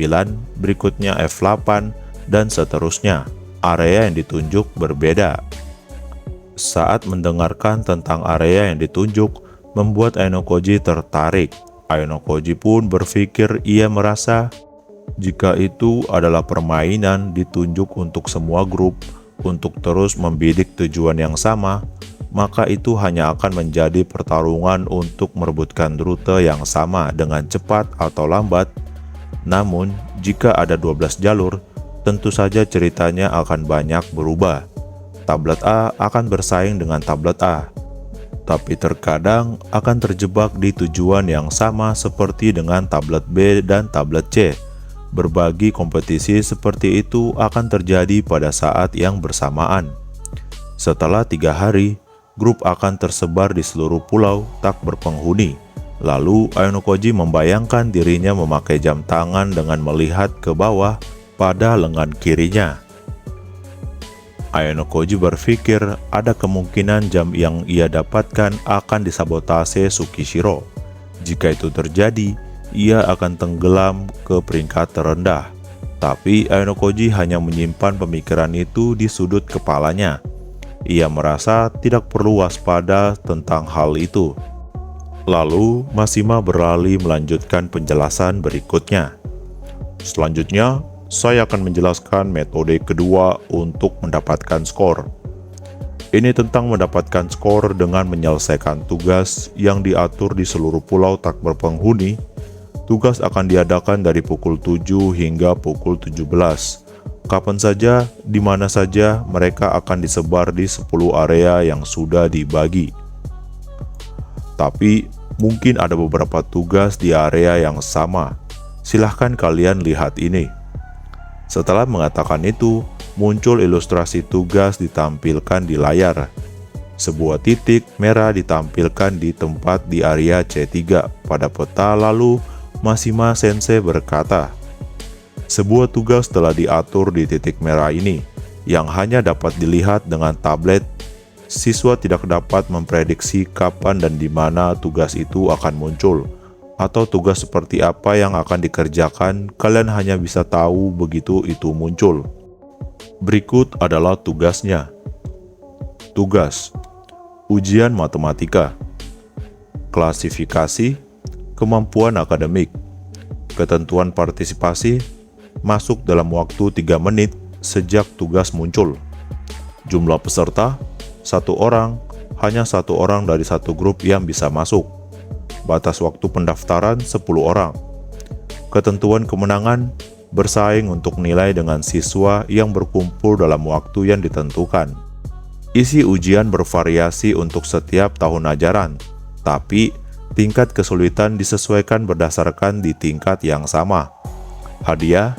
berikutnya F8, dan seterusnya. Area yang ditunjuk berbeda. Saat mendengarkan tentang area yang ditunjuk, membuat Enokoji tertarik. Enokoji pun berpikir ia merasa jika itu adalah permainan ditunjuk untuk semua grup untuk terus membidik tujuan yang sama, maka itu hanya akan menjadi pertarungan untuk merebutkan rute yang sama dengan cepat atau lambat. Namun, jika ada 12 jalur, tentu saja ceritanya akan banyak berubah. Tablet A akan bersaing dengan tablet A, tapi terkadang akan terjebak di tujuan yang sama seperti dengan tablet B dan tablet C. Berbagi kompetisi seperti itu akan terjadi pada saat yang bersamaan. Setelah 3 hari, grup akan tersebar di seluruh pulau tak berpenghuni. Lalu Enokoji membayangkan dirinya memakai jam tangan dengan melihat ke bawah pada lengan kirinya. Enokoji berpikir ada kemungkinan jam yang ia dapatkan akan disabotase Tsukishiro. Jika itu terjadi, ia akan tenggelam ke peringkat terendah. Tapi Enokoji hanya menyimpan pemikiran itu di sudut kepalanya. Ia merasa tidak perlu waspada tentang hal itu. Lalu Masima beralih melanjutkan penjelasan berikutnya. Selanjutnya, saya akan menjelaskan metode kedua untuk mendapatkan skor. Ini tentang mendapatkan skor dengan menyelesaikan tugas yang diatur di seluruh pulau tak berpenghuni. Tugas akan diadakan dari pukul 7 hingga pukul 17. Kapan saja, di mana saja, mereka akan disebar di 10 area yang sudah dibagi. Tapi, mungkin ada beberapa tugas di area yang sama. Silahkan kalian lihat ini. Setelah mengatakan itu, muncul ilustrasi tugas ditampilkan di layar. Sebuah titik merah ditampilkan di tempat di area C3 pada peta, lalu Mashima Sensei berkata, sebuah tugas telah diatur di titik merah ini, yang hanya dapat dilihat dengan tablet. Siswa tidak dapat memprediksi kapan dan di mana tugas itu akan muncul, atau tugas seperti apa yang akan dikerjakan. Kalian hanya bisa tahu begitu itu muncul. Berikut adalah tugasnya. Tugas: ujian matematika, klasifikasi, kemampuan akademik, ketentuan partisipasi, masuk dalam waktu 3 menit sejak tugas muncul. Jumlah peserta, 1 orang, hanya 1 orang dari satu grup yang bisa masuk. Batas waktu pendaftaran 10 orang. Ketentuan kemenangan, bersaing untuk nilai dengan siswa yang berkumpul dalam waktu yang ditentukan. Isi ujian bervariasi untuk setiap tahun ajaran, tapi tingkat kesulitan disesuaikan berdasarkan di tingkat yang sama. Hadiah: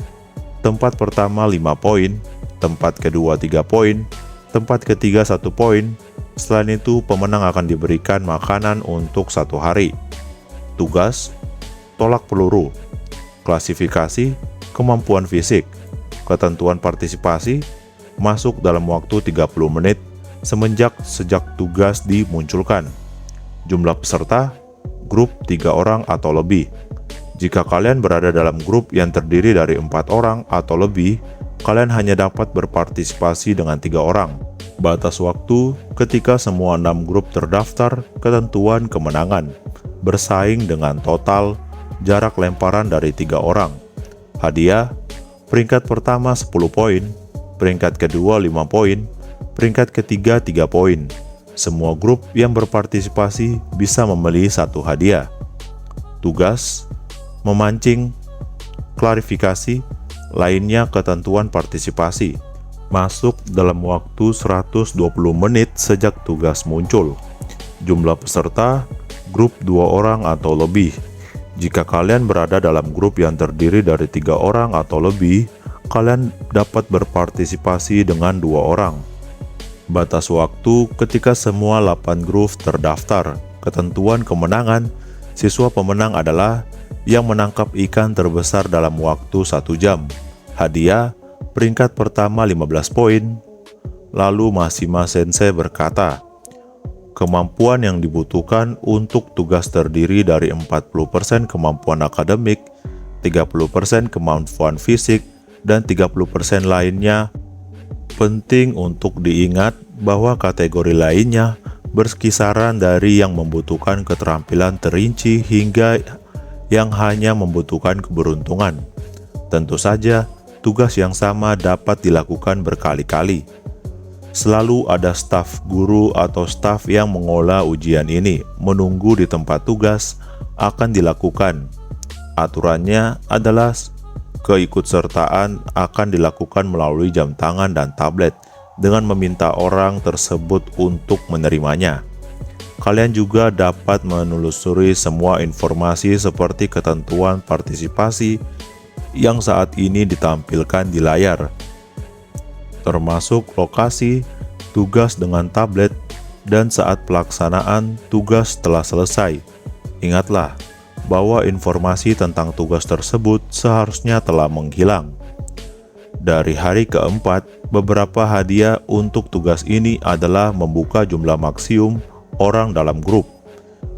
tempat pertama 5 poin, tempat kedua 3 poin, tempat ketiga 1 poin. Selain itu, pemenang akan diberikan makanan untuk 1 hari. Tugas: tolak peluru, klasifikasi, kemampuan fisik, ketentuan partisipasi, masuk dalam waktu 30 menit sejak tugas dimunculkan. Jumlah peserta, grup 3 orang atau lebih. Jika kalian berada dalam grup yang terdiri dari 4 orang atau lebih, kalian hanya dapat berpartisipasi dengan 3 orang. Batas waktu ketika semua 6 grup terdaftar. Ketentuan kemenangan, bersaing dengan total jarak lemparan dari 3 orang. Hadiah: peringkat pertama 10 poin, peringkat kedua 5 poin, peringkat ketiga 3 poin. Semua grup yang berpartisipasi bisa memilih 1 hadiah. Tugas: memancing, klarifikasi, lainnya ketentuan partisipasi. Masuk dalam waktu 120 menit sejak tugas muncul. Jumlah peserta, grup 2 orang atau lebih. Jika kalian berada dalam grup yang terdiri dari 3 orang atau lebih, kalian dapat berpartisipasi dengan 2 orang. Batas waktu ketika semua 8 grup terdaftar. Ketentuan kemenangan, siswa pemenang adalah yang menangkap ikan terbesar dalam waktu 1 jam. Hadiah: peringkat pertama 15 poin. Lalu Mashima Sensei berkata, kemampuan yang dibutuhkan untuk tugas terdiri dari 40% kemampuan akademik, 30% kemampuan fisik, dan 30% lainnya. Penting untuk diingat bahwa kategori lainnya berkisaran dari yang membutuhkan keterampilan terinci hingga yang hanya membutuhkan keberuntungan. Tentu saja, tugas yang sama dapat dilakukan berkali-kali. Selalu ada staf guru atau staf yang mengolah ujian ini, menunggu di tempat tugas akan dilakukan. Aturannya adalah keikutsertaan akan dilakukan melalui jam tangan dan tablet dengan meminta orang tersebut untuk menerimanya. Kalian juga dapat menelusuri semua informasi seperti ketentuan partisipasi yang saat ini ditampilkan di layar, termasuk lokasi tugas dengan tablet dan saat pelaksanaan tugas telah selesai. Ingatlah bahwa informasi tentang tugas tersebut seharusnya telah menghilang. Dari hari keempat, beberapa hadiah untuk tugas ini adalah membuka jumlah maksimum orang dalam grup.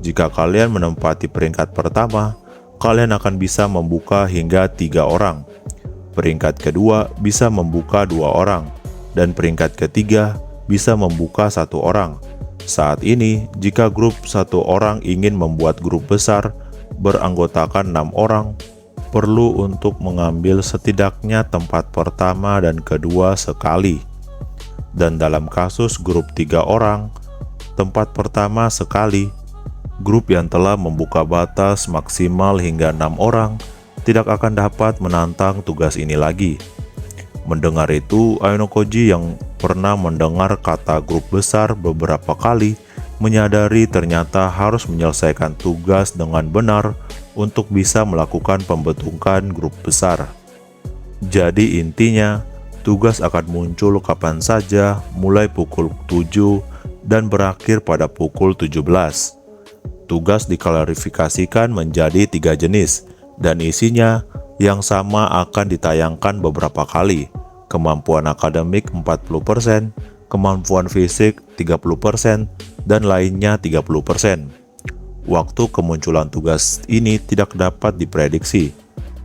Jika kalian menempati peringkat pertama, kalian akan bisa membuka hingga 3 orang. Peringkat kedua bisa membuka 2 orang, dan peringkat ketiga bisa membuka 1 orang. Saat ini, jika grup 1 orang ingin membuat grup besar beranggotakan 6 orang, perlu untuk mengambil setidaknya tempat pertama dan kedua sekali. Dan dalam kasus grup 3 orang, tempat pertama sekali. Grup yang telah membuka batas maksimal hingga 6 orang tidak akan dapat menantang tugas ini lagi. Mendengar itu, Ainokoji yang pernah mendengar kata grup besar beberapa kali menyadari ternyata harus menyelesaikan tugas dengan benar untuk bisa melakukan pembentukan grup besar. Jadi intinya, tugas akan muncul kapan saja mulai pukul 7 dan berakhir pada pukul 17. Tugas diklarifikasikan menjadi 3 jenis dan isinya yang sama akan ditayangkan beberapa kali. Kemampuan akademik 40%, kemampuan fisik 30%, dan lainnya 30%. Waktu kemunculan tugas ini tidak dapat diprediksi.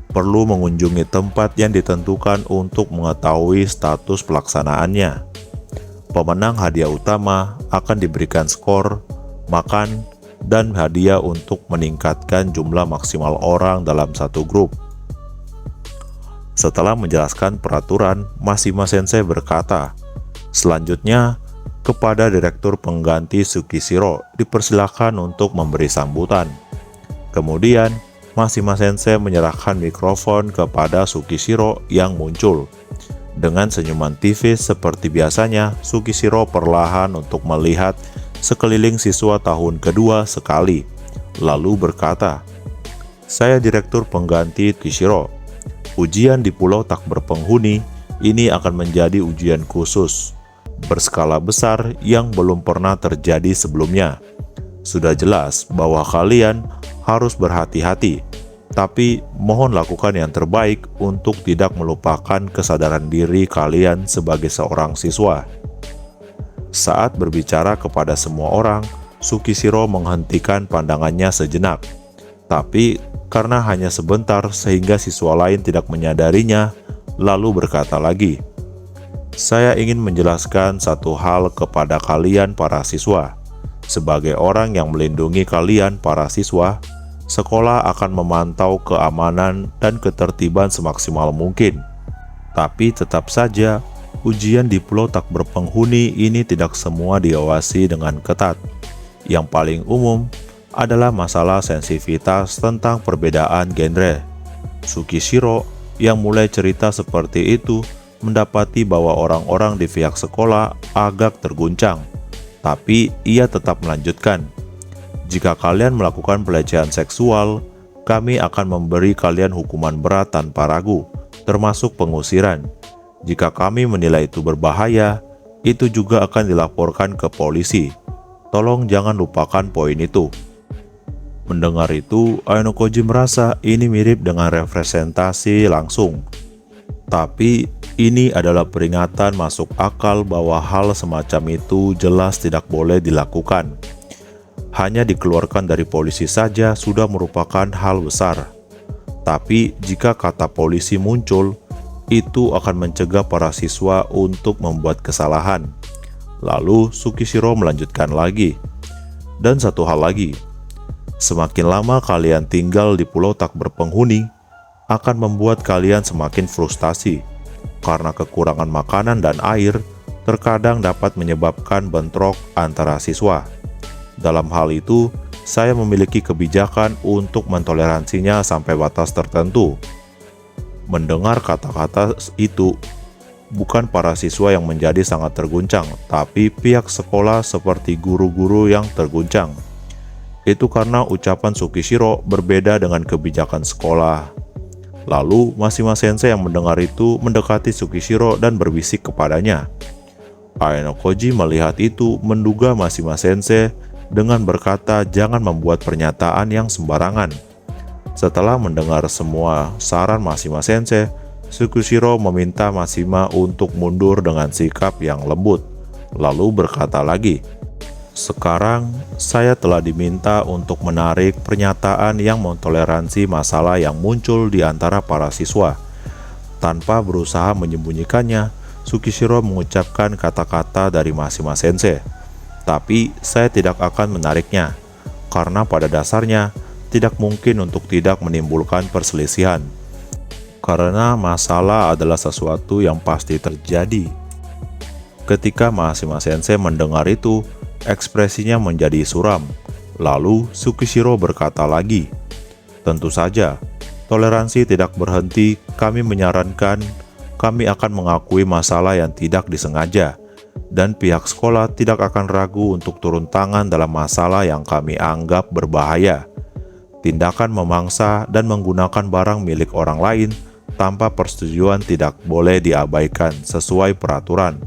Perlu mengunjungi tempat yang ditentukan untuk mengetahui status pelaksanaannya. Pemenang hadiah utama akan diberikan skor, makan, dan hadiah untuk meningkatkan jumlah maksimal orang dalam satu grup. Setelah menjelaskan peraturan, Mashima Sensei berkata, selanjutnya, kepada Direktur Pengganti Tsukishiro dipersilakan untuk memberi sambutan. Kemudian, Mashima Sensei menyerahkan mikrofon kepada Tsukishiro yang muncul. Dengan senyuman tipis seperti biasanya, Tsukishiro perlahan untuk melihat sekeliling siswa tahun kedua sekali, lalu berkata, "Saya Direktur Pengganti Tsukishiro. Ujian di Pulau Tak Berpenghuni ini akan menjadi ujian khusus berskala besar yang belum pernah terjadi sebelumnya. Sudah jelas bahwa kalian harus berhati-hati, tapi mohon lakukan yang terbaik untuk tidak melupakan kesadaran diri kalian sebagai seorang siswa." Saat berbicara kepada semua orang, Tsukishiro menghentikan pandangannya sejenak. Tapi karena hanya sebentar sehingga siswa lain tidak menyadarinya, lalu berkata lagi, "Saya ingin menjelaskan satu hal kepada kalian para siswa. Sebagai orang yang melindungi kalian para siswa, sekolah akan memantau keamanan dan ketertiban semaksimal mungkin. Tapi tetap saja, ujian di Pulau Tak Berpenghuni ini tidak semua diawasi dengan ketat. Yang paling umum adalah masalah sensitivitas tentang perbedaan genre." Tsukishiro yang mulai cerita seperti itu mendapati bahwa orang-orang di pihak sekolah agak terguncang, tapi ia tetap melanjutkan, "Jika kalian melakukan pelecehan seksual, kami akan memberi kalian hukuman berat tanpa ragu, termasuk pengusiran. Jika kami menilai itu berbahaya, itu juga akan dilaporkan ke polisi. Tolong jangan lupakan poin itu." Mendengar itu, Ainokoji merasa ini mirip dengan representasi langsung. Tapi ini adalah peringatan masuk akal bahwa hal semacam itu jelas tidak boleh dilakukan. Hanya dikeluarkan dari polisi saja sudah merupakan hal besar. Tapi jika kata polisi muncul, itu akan mencegah para siswa untuk membuat kesalahan. Lalu Tsukishiro melanjutkan lagi. Dan satu hal lagi, semakin lama kalian tinggal di Pulau Tak Berpenghuni, akan membuat kalian semakin frustasi, karena kekurangan makanan dan air terkadang dapat menyebabkan bentrok antara siswa. Dalam hal itu, saya memiliki kebijakan untuk mentoleransinya sampai batas tertentu. Mendengar kata-kata itu, bukan para siswa yang menjadi sangat terguncang, tapi pihak sekolah seperti guru-guru yang terguncang. Itu karena ucapan Tsukishiro berbeda dengan kebijakan sekolah. Lalu Mashima Sensei yang mendengar itu mendekati Tsukishiro dan berbisik kepadanya. Ainokoji melihat itu menduga Mashima Sensei dengan berkata jangan membuat pernyataan yang sembarangan. Setelah mendengar semua saran Mashima Sensei, Tsukishiro meminta Mashima untuk mundur dengan sikap yang lembut, lalu berkata lagi, "Sekarang saya telah diminta untuk menarik pernyataan yang mentoleransi masalah yang muncul di antara para siswa." Tanpa berusaha menyembunyikannya, Tsukishiro mengucapkan kata-kata dari Mashima Sensei. "Tapi saya tidak akan menariknya, karena pada dasarnya tidak mungkin untuk tidak menimbulkan perselisihan. Karena masalah adalah sesuatu yang pasti terjadi. Ketika Mashima Sensei mendengar itu, ekspresinya menjadi suram. Lalu Tsukishiro berkata lagi, "Tentu saja, toleransi tidak berhenti. Kami menyarankan kami akan mengakui masalah yang tidak disengaja, dan pihak sekolah tidak akan ragu untuk turun tangan dalam masalah yang kami anggap berbahaya. Tindakan memangsa dan menggunakan barang milik orang lain tanpa persetujuan tidak boleh diabaikan sesuai peraturan.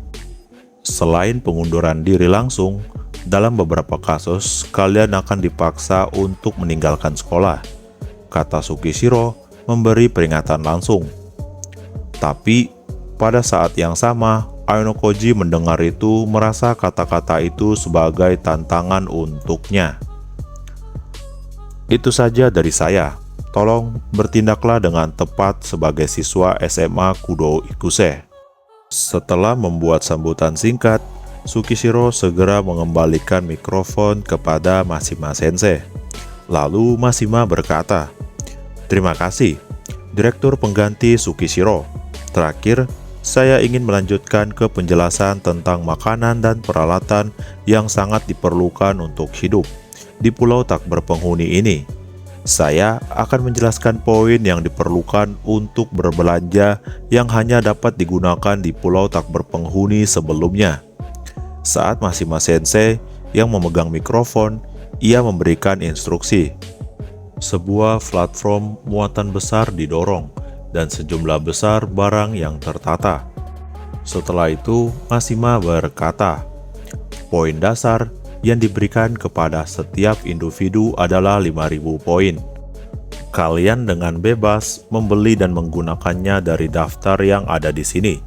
Selain pengunduran diri langsung, dalam beberapa kasus kalian akan dipaksa untuk meninggalkan sekolah," kata Tsukishiro memberi peringatan langsung. Tapi pada saat yang sama, Aonokoji mendengar itu merasa kata-kata itu sebagai tantangan untuknya. Itu saja dari saya. Tolong bertindaklah dengan tepat sebagai siswa SMA Kudo Ikuse. Setelah membuat sambutan singkat, Tsukishiro segera mengembalikan mikrofon kepada Mashima Sensei. Lalu Mashima berkata, "Terima kasih, Direktur Pengganti Tsukishiro. Terakhir, saya ingin melanjutkan ke penjelasan tentang makanan dan peralatan yang sangat diperlukan untuk hidup di pulau tak berpenghuni ini. Saya akan menjelaskan poin yang diperlukan untuk berbelanja yang hanya dapat digunakan di pulau tak berpenghuni sebelumnya." Saat Mashima Sensei yang memegang mikrofon, ia memberikan instruksi. Sebuah platform muatan besar didorong, dan sejumlah besar barang yang tertata. Setelah itu, Mashima berkata, "Poin dasar yang diberikan kepada setiap individu adalah 5.000 poin. Kalian dengan bebas membeli dan menggunakannya dari daftar yang ada di sini.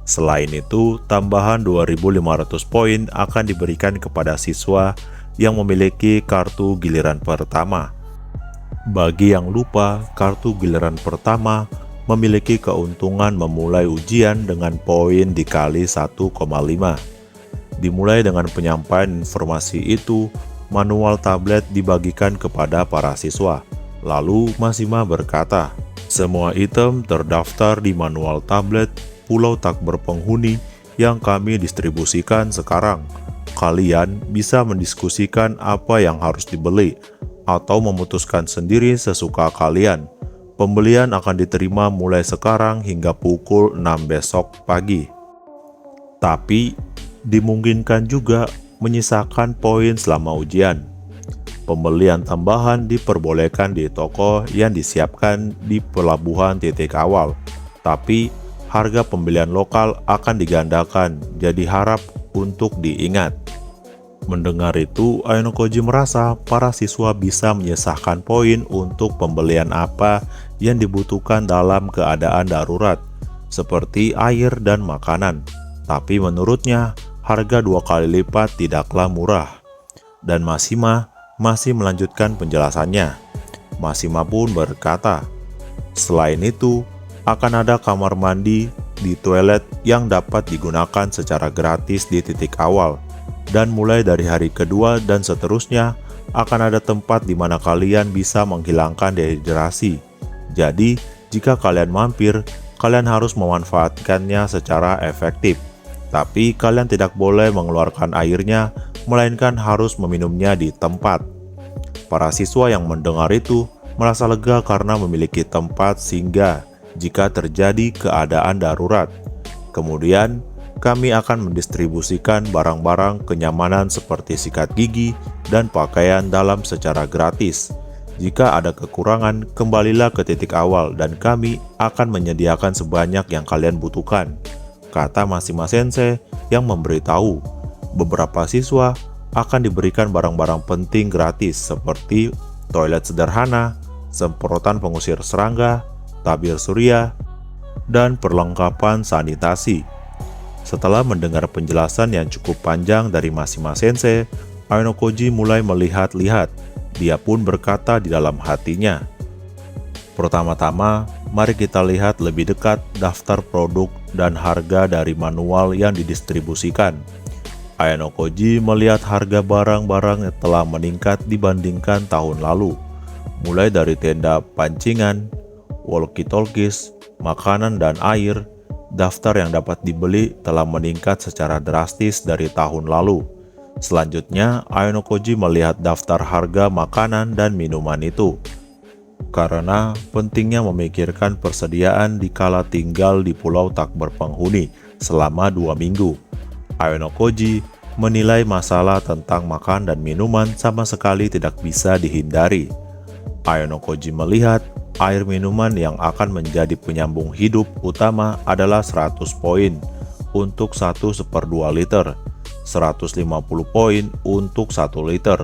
Selain itu, tambahan 2.500 poin akan diberikan kepada siswa yang memiliki kartu giliran pertama. Bagi yang lupa, kartu giliran pertama memiliki keuntungan memulai ujian dengan poin dikali 1,5. Dimulai dengan penyampaian informasi itu, manual tablet dibagikan kepada para siswa. Lalu Mashima berkata, "Semua item terdaftar di manual tablet pulau tak berpenghuni yang kami distribusikan sekarang. Kalian bisa mendiskusikan apa yang harus dibeli atau memutuskan sendiri sesuka kalian. Pembelian akan diterima mulai sekarang hingga pukul 6 besok pagi. Tapi, dimungkinkan juga menyisakan poin selama ujian. Pembelian tambahan diperbolehkan di toko yang disiapkan di pelabuhan titik awal. Tapi, harga pembelian lokal akan digandakan, jadi harap untuk diingat." Mendengar itu, Aonokoji merasa para siswa bisa menyisahkan poin untuk pembelian apa yang dibutuhkan dalam keadaan darurat, seperti air dan makanan. Tapi menurutnya, harga 2 kali lipat tidaklah murah. Dan Mashima masih melanjutkan penjelasannya. Mashima pun berkata, "Selain itu, akan ada kamar mandi di toilet yang dapat digunakan secara gratis di titik awal. Dan mulai dari hari kedua dan seterusnya, akan ada tempat di mana kalian bisa menghilangkan dehidrasi. Jadi, jika kalian mampir, kalian harus memanfaatkannya secara efektif. Tapi kalian tidak boleh mengeluarkan airnya, melainkan harus meminumnya di tempat." Para siswa yang mendengar itu merasa lega karena memiliki tempat singgah jika terjadi keadaan darurat. Kemudian, kami akan mendistribusikan barang-barang kenyamanan seperti sikat gigi dan pakaian dalam secara gratis. Jika ada kekurangan, kembalilah ke titik awal dan kami akan menyediakan sebanyak yang kalian butuhkan, kata Mashima Sensei yang memberitahu. Beberapa siswa akan diberikan barang-barang penting gratis seperti toilet sederhana, semprotan pengusir serangga, tabir surya, dan perlengkapan sanitasi. Setelah mendengar penjelasan yang cukup panjang dari Mashima Sensei, Aonokoji mulai melihat-lihat. Dia pun berkata di dalam hatinya, "Pertama-tama, mari kita lihat lebih dekat daftar produk dan harga dari manual yang didistribusikan." Aonokoji melihat harga barang-barang yang telah meningkat dibandingkan tahun lalu. mulai dari tenda pancingan, walkie-talkies, makanan dan air. Daftar yang dapat dibeli telah meningkat secara drastis dari tahun lalu. Selanjutnya, Aonokoji melihat daftar harga makanan dan minuman itu. Karena pentingnya memikirkan persediaan dikala tinggal di pulau tak berpenghuni selama 2 minggu. Aonokoji menilai masalah tentang makan dan minuman sama sekali tidak bisa dihindari. Aonokoji melihat air minuman yang akan menjadi penyambung hidup utama adalah 100 poin untuk 1/2 liter, 150 poin untuk 1 liter,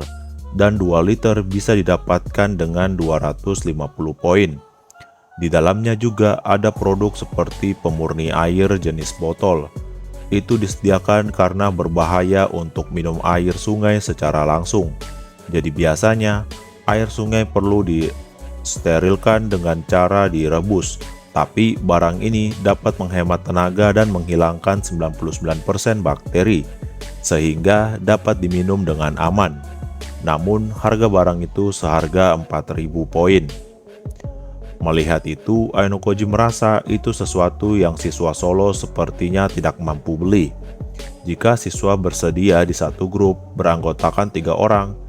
dan 2 liter bisa didapatkan dengan 250 poin. Di dalamnya juga ada produk seperti pemurni air jenis botol. Itu disediakan karena berbahaya untuk minum air sungai secara langsung. Jadi biasanya air sungai perlu disterilkan dengan cara direbus, tapi barang ini dapat menghemat tenaga dan menghilangkan 99% bakteri, sehingga dapat diminum dengan aman. Namun harga barang itu seharga 4.000 poin. Melihat itu, Aonokoji merasa itu sesuatu yang siswa Solo sepertinya tidak mampu beli. Jika siswa bersedia di satu grup beranggotakan 3 orang,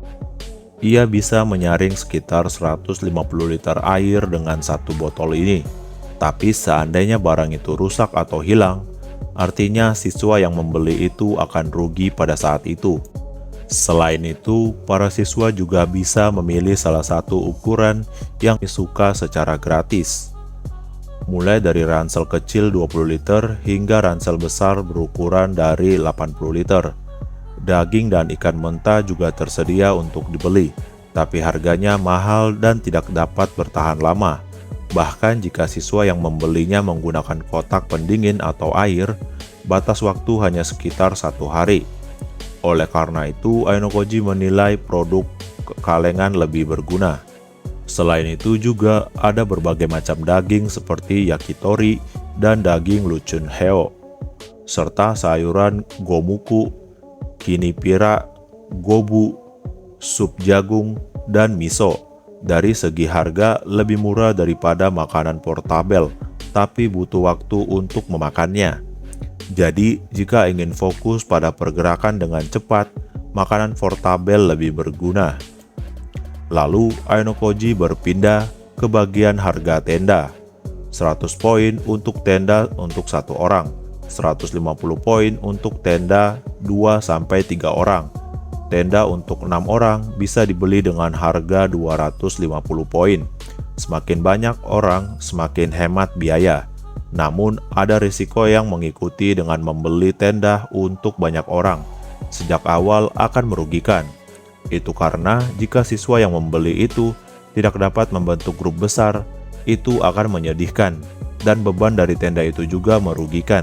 ia bisa menyaring sekitar 150 liter air dengan satu botol ini. Tapi seandainya barang itu rusak atau hilang, artinya siswa yang membeli itu akan rugi pada saat itu. Selain itu, para siswa juga bisa memilih salah satu ukuran yang disuka secara gratis. Mulai dari ransel kecil 20 liter hingga ransel besar berukuran dari 80 liter. Daging dan ikan mentah juga tersedia untuk dibeli, tapi harganya mahal dan tidak dapat bertahan lama. Bahkan jika siswa yang membelinya menggunakan kotak pendingin atau air, batas waktu hanya sekitar 1 hari. Oleh karena itu, Aonokoji menilai produk kalengan lebih berguna. Selain itu juga ada berbagai macam daging seperti yakitori dan daging lucun heo, serta sayuran gomuku, kinipira, gobu, sup jagung, dan miso. Dari segi harga lebih murah daripada makanan portabel, tapi butuh waktu untuk memakannya. Jadi, jika ingin fokus pada pergerakan dengan cepat, makanan portabel lebih berguna. Lalu, Aonokoji berpindah ke bagian harga tenda. 100 poin untuk tenda untuk 1 orang, 150 poin untuk tenda 2-3 orang. Tenda untuk 6 orang bisa dibeli dengan harga 250 poin. Semakin banyak orang, semakin hemat biaya. Namun, ada risiko yang mengikuti dengan membeli tenda untuk banyak orang. Sejak awal akan merugikan. Itu karena jika siswa yang membeli itu tidak dapat membentuk grup besar, itu akan menyedihkan, dan beban dari tenda itu juga merugikan.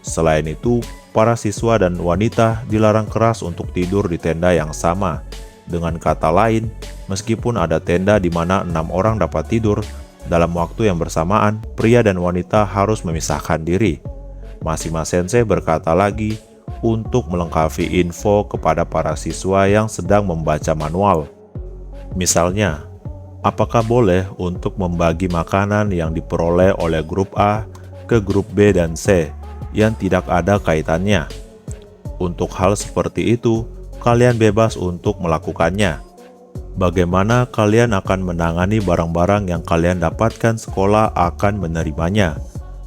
Selain itu, para siswa dan wanita dilarang keras untuk tidur di tenda yang sama. Dengan kata lain, meskipun ada tenda di mana 6 orang dapat tidur, dalam waktu yang bersamaan, pria dan wanita harus memisahkan diri. Mashima Sensei berkata lagi untuk melengkapi info kepada para siswa yang sedang membaca manual. Misalnya, apakah boleh untuk membagi makanan yang diperoleh oleh grup A ke grup B dan C yang tidak ada kaitannya? Untuk hal seperti itu, kalian bebas untuk melakukannya. Bagaimana kalian akan menangani barang-barang yang kalian dapatkan sekolah akan menerimanya.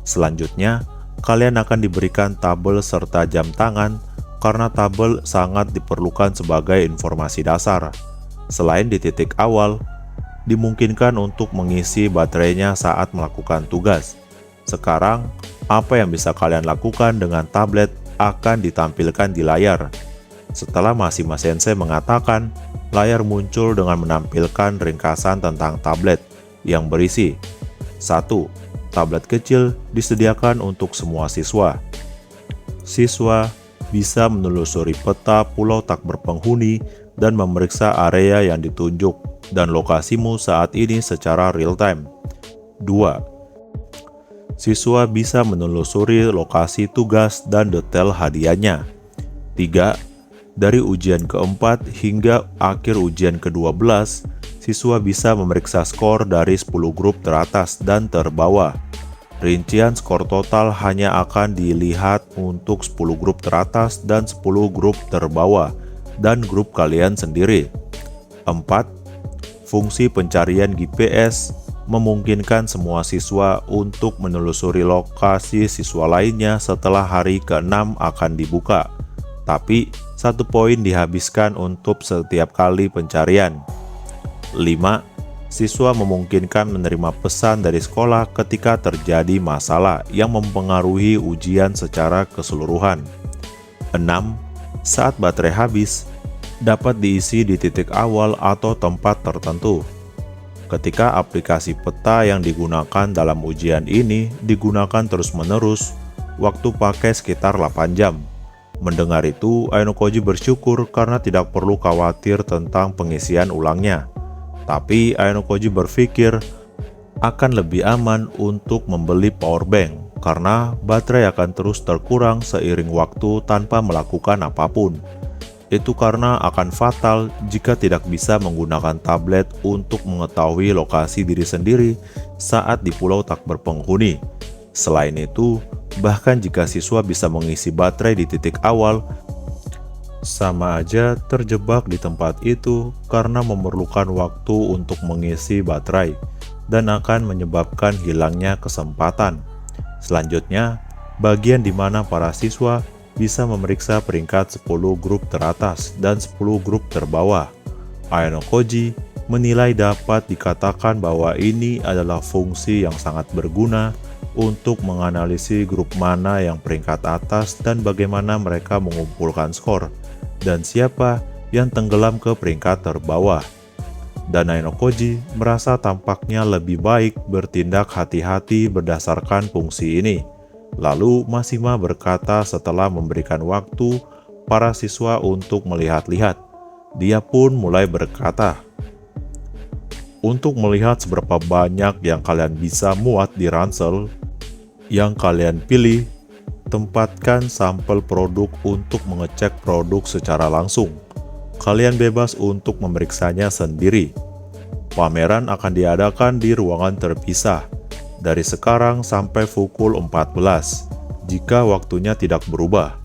Selanjutnya, kalian akan diberikan tabel serta jam tangan karena tabel sangat diperlukan sebagai informasi dasar. Selain di titik awal, dimungkinkan untuk mengisi baterainya saat melakukan tugas. Sekarang, apa yang bisa kalian lakukan dengan tablet akan ditampilkan di layar. Setelah Mashima Sensei mengatakan, layar muncul dengan menampilkan ringkasan tentang tablet yang berisi 1. Tablet kecil disediakan untuk semua siswa. Siswa bisa menelusuri peta pulau tak berpenghuni dan memeriksa area yang ditunjuk dan lokasimu saat ini secara real-time. 2. Siswa bisa menelusuri lokasi tugas dan detail hadiahnya. 3. Dari ujian keempat hingga akhir ujian ke-12, siswa bisa memeriksa skor dari 10 grup teratas dan terbawah. Rincian skor total hanya akan dilihat untuk 10 grup teratas dan 10 grup terbawah, dan grup kalian sendiri. 4. Fungsi pencarian GPS memungkinkan semua siswa untuk menelusuri lokasi siswa lainnya setelah hari ke-6 akan dibuka. Tapi, 1 poin dihabiskan untuk setiap kali pencarian. 5. Siswa memungkinkan menerima pesan dari sekolah ketika terjadi masalah yang mempengaruhi ujian secara keseluruhan. 6. Saat baterai habis, dapat diisi di titik awal atau tempat tertentu. Ketika aplikasi peta yang digunakan dalam ujian ini digunakan terus-menerus, waktu pakai sekitar 8 jam. Mendengar itu, Ainokoji bersyukur karena tidak perlu khawatir tentang pengisian ulangnya. Tapi Ainokoji berpikir akan lebih aman untuk membeli power bank karena baterai akan terus terkurang seiring waktu tanpa melakukan apapun. Itu karena akan fatal jika tidak bisa menggunakan tablet untuk mengetahui lokasi diri sendiri saat di pulau tak berpenghuni. Selain itu, bahkan jika siswa bisa mengisi baterai di titik awal, sama aja terjebak di tempat itu karena memerlukan waktu untuk mengisi baterai dan akan menyebabkan hilangnya kesempatan. Selanjutnya, bagian di mana para siswa bisa memeriksa peringkat 10 grup teratas dan 10 grup terbawah. Ainokoji menilai dapat dikatakan bahwa ini adalah fungsi yang sangat berguna untuk menganalisis grup mana yang peringkat atas dan bagaimana mereka mengumpulkan skor, dan siapa yang tenggelam ke peringkat terbawah. Dan Ainokoji merasa tampaknya lebih baik bertindak hati-hati berdasarkan fungsi ini. Lalu Mashima berkata setelah memberikan waktu para siswa untuk melihat-lihat. Dia pun mulai berkata, "Untuk melihat seberapa banyak yang kalian bisa muat di ransel yang kalian pilih, tempatkan sampel produk untuk mengecek produk secara langsung. Kalian bebas untuk memeriksanya sendiri. Pameran akan diadakan di ruangan terpisah dari sekarang sampai pukul 14 jika waktunya tidak berubah."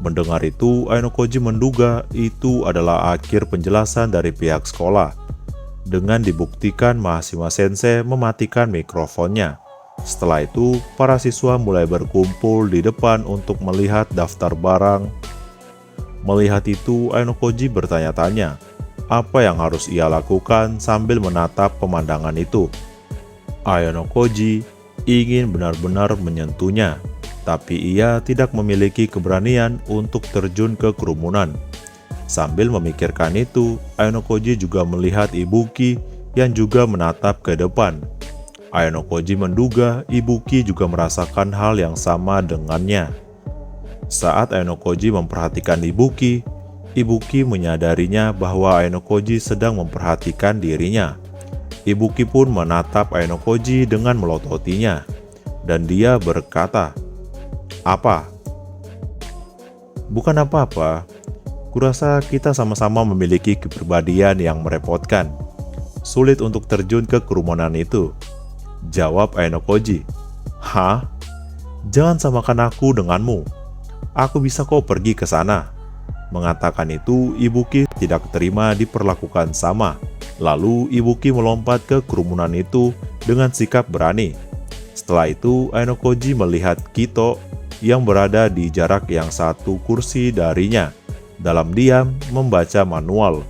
Mendengar itu, Ainokoji menduga itu adalah akhir penjelasan dari pihak sekolah. Dengan dibuktikan Mashima Sensei mematikan mikrofonnya. Setelah itu, para siswa mulai berkumpul di depan untuk melihat daftar barang. Melihat itu, Ainokoji bertanya-tanya, apa yang harus ia lakukan sambil menatap pemandangan itu. Ainokoji ingin benar-benar menyentuhnya, tapi ia tidak memiliki keberanian untuk terjun ke kerumunan. Sambil memikirkan itu, Ainokoji juga melihat Ibuki yang juga menatap ke depan. Ainokoji menduga Ibuki juga merasakan hal yang sama dengannya. Saat Ainokoji memperhatikan Ibuki, Ibuki menyadarinya bahwa Ainokoji sedang memperhatikan dirinya. Ibuki pun menatap Ainokoji dengan melototinya, dan dia berkata, "Apa?" "Bukan apa-apa. Kurasa kita sama-sama memiliki kepribadian yang merepotkan. Sulit untuk terjun ke kerumunan itu," jawab Ainokoji. "Hah? Jangan samakan aku denganmu. Aku bisa kok pergi ke sana." Mengatakan itu, Ibuki tidak terima diperlakukan sama. Lalu Ibuki melompat ke kerumunan itu dengan sikap berani. Setelah itu, Ainokoji melihat Kito yang berada di jarak yang 1 kursi darinya, dalam diam membaca manual.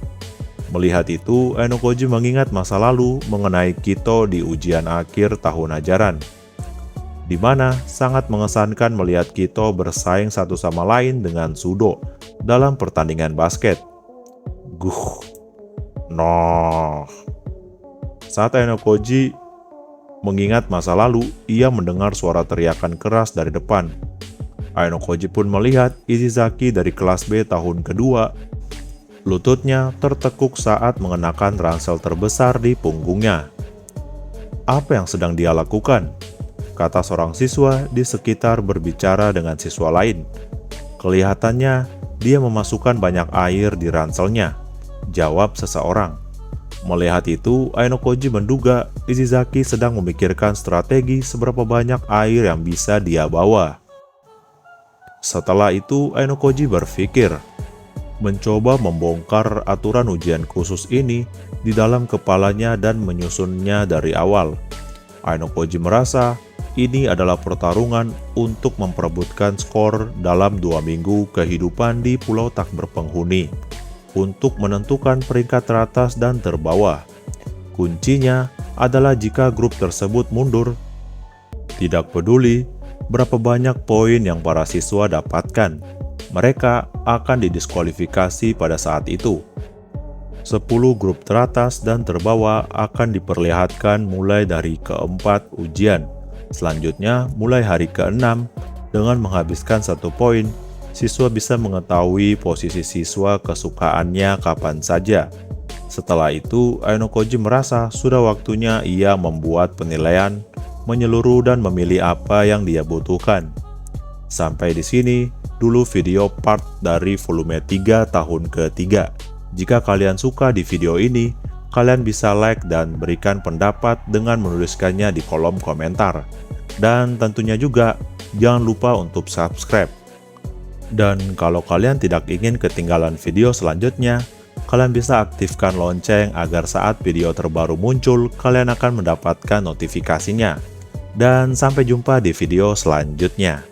Melihat itu, Ainokoji mengingat masa lalu mengenai Kito di ujian akhir tahun ajaran, di mana sangat mengesankan melihat Kito bersaing satu sama lain dengan Sudo dalam pertandingan basket. Saat Ainokoji mengingat masa lalu, ia mendengar suara teriakan keras dari depan. Ainokoji pun melihat Ishizaki dari kelas B tahun kedua. Lututnya tertekuk saat mengenakan ransel terbesar di punggungnya. "Apa yang sedang dia lakukan?" kata seorang siswa di sekitar berbicara dengan siswa lain. "Kelihatannya dia memasukkan banyak air di ranselnya," jawab seseorang. Melihat itu, Ainokoji menduga Ishizaki sedang memikirkan strategi seberapa banyak air yang bisa dia bawa. Setelah itu, Ainokoji berpikir, mencoba membongkar aturan ujian khusus ini di dalam kepalanya dan menyusunnya dari awal. Ainokoji merasa ini adalah pertarungan untuk memperebutkan skor dalam 2 minggu kehidupan di Pulau Tak Berpenghuni untuk menentukan peringkat teratas dan terbawah. Kuncinya adalah jika grup tersebut mundur. Tidak peduli berapa banyak poin yang para siswa dapatkan, mereka akan didiskualifikasi pada saat itu. 10 grup teratas dan terbawah akan diperlihatkan mulai dari keempat ujian. Selanjutnya, mulai hari ke-6, dengan menghabiskan 1 poin, siswa bisa mengetahui posisi siswa kesukaannya kapan saja. Setelah itu, Ainokoji merasa sudah waktunya ia membuat penilaian menyeluruh dan memilih apa yang dia butuhkan. Sampai di sini dulu video part dari volume 3 tahun ke-3. Jika kalian suka di video ini, kalian bisa like dan berikan pendapat dengan menuliskannya di kolom komentar. Dan tentunya juga jangan lupa untuk subscribe. Dan kalau kalian tidak ingin ketinggalan video selanjutnya, kalian bisa aktifkan lonceng agar saat video terbaru muncul, kalian akan mendapatkan notifikasinya. Dan sampai jumpa di video selanjutnya.